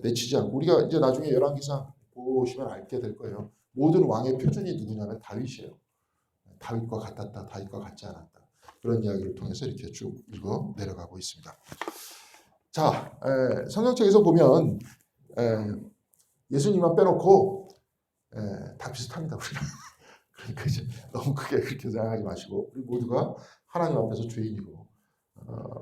내치지 않고 우리가 이제 나중에 열왕기상 보시면 알게 될 거예요. 모든 왕의 표준이 누구냐면 다윗이에요. 다윗과 같았다, 다윗과 같지 않았다. 그런 이야기를 통해서 이렇게 쭉 읽어 내려가고 있습니다. 자, 성경책에서 보면 예수님만 빼놓고 다 비슷합니다. 우리가. 그러니까 이제 너무 크게 그렇게 생각하지 마시고 우리 모두가 하나님 앞에서 죄인이고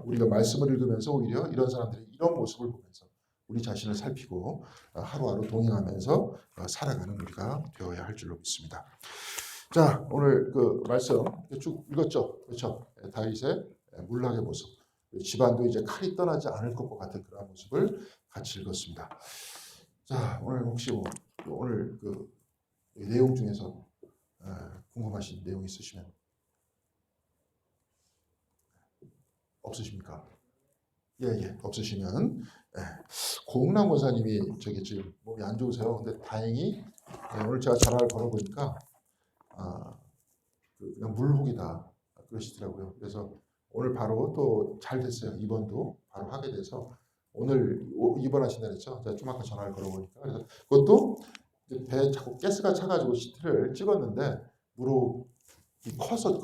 우리가 말씀을 읽으면서 오히려 이런 사람들이 이런 모습을 보면서 우리 자신을 살피고 하루하루 동행하면서 살아가는 우리가 되어야 할 줄로 믿습니다. 자, 오늘 그 말씀 쭉 읽었죠, 그렇죠? 다윗의 문락의 모습, 집안도 이제 칼이 떠나지 않을 것과 같은 그런 모습을 같이 읽었습니다. 자, 오늘 혹시 오늘 그 내용 중에서 궁금하신 내용 있으시면 없으십니까? 예, 없으시면 고흥남 권사님이 저기 지금 몸이 안 좋으세요. 근데 다행히 오늘 제가 전화를 걸어보니까 그냥 물혹이다 그러시더라고요. 그래서 오늘 바로 또 잘 됐어요. 입원도 바로 하게 돼서 오늘 입원하신다 그랬죠. 제가 좀 아까 전화를 걸어보니까 그래서 그것도 배에 자꾸 가스가 차가지고 CT를 찍었는데 물혹이 커져서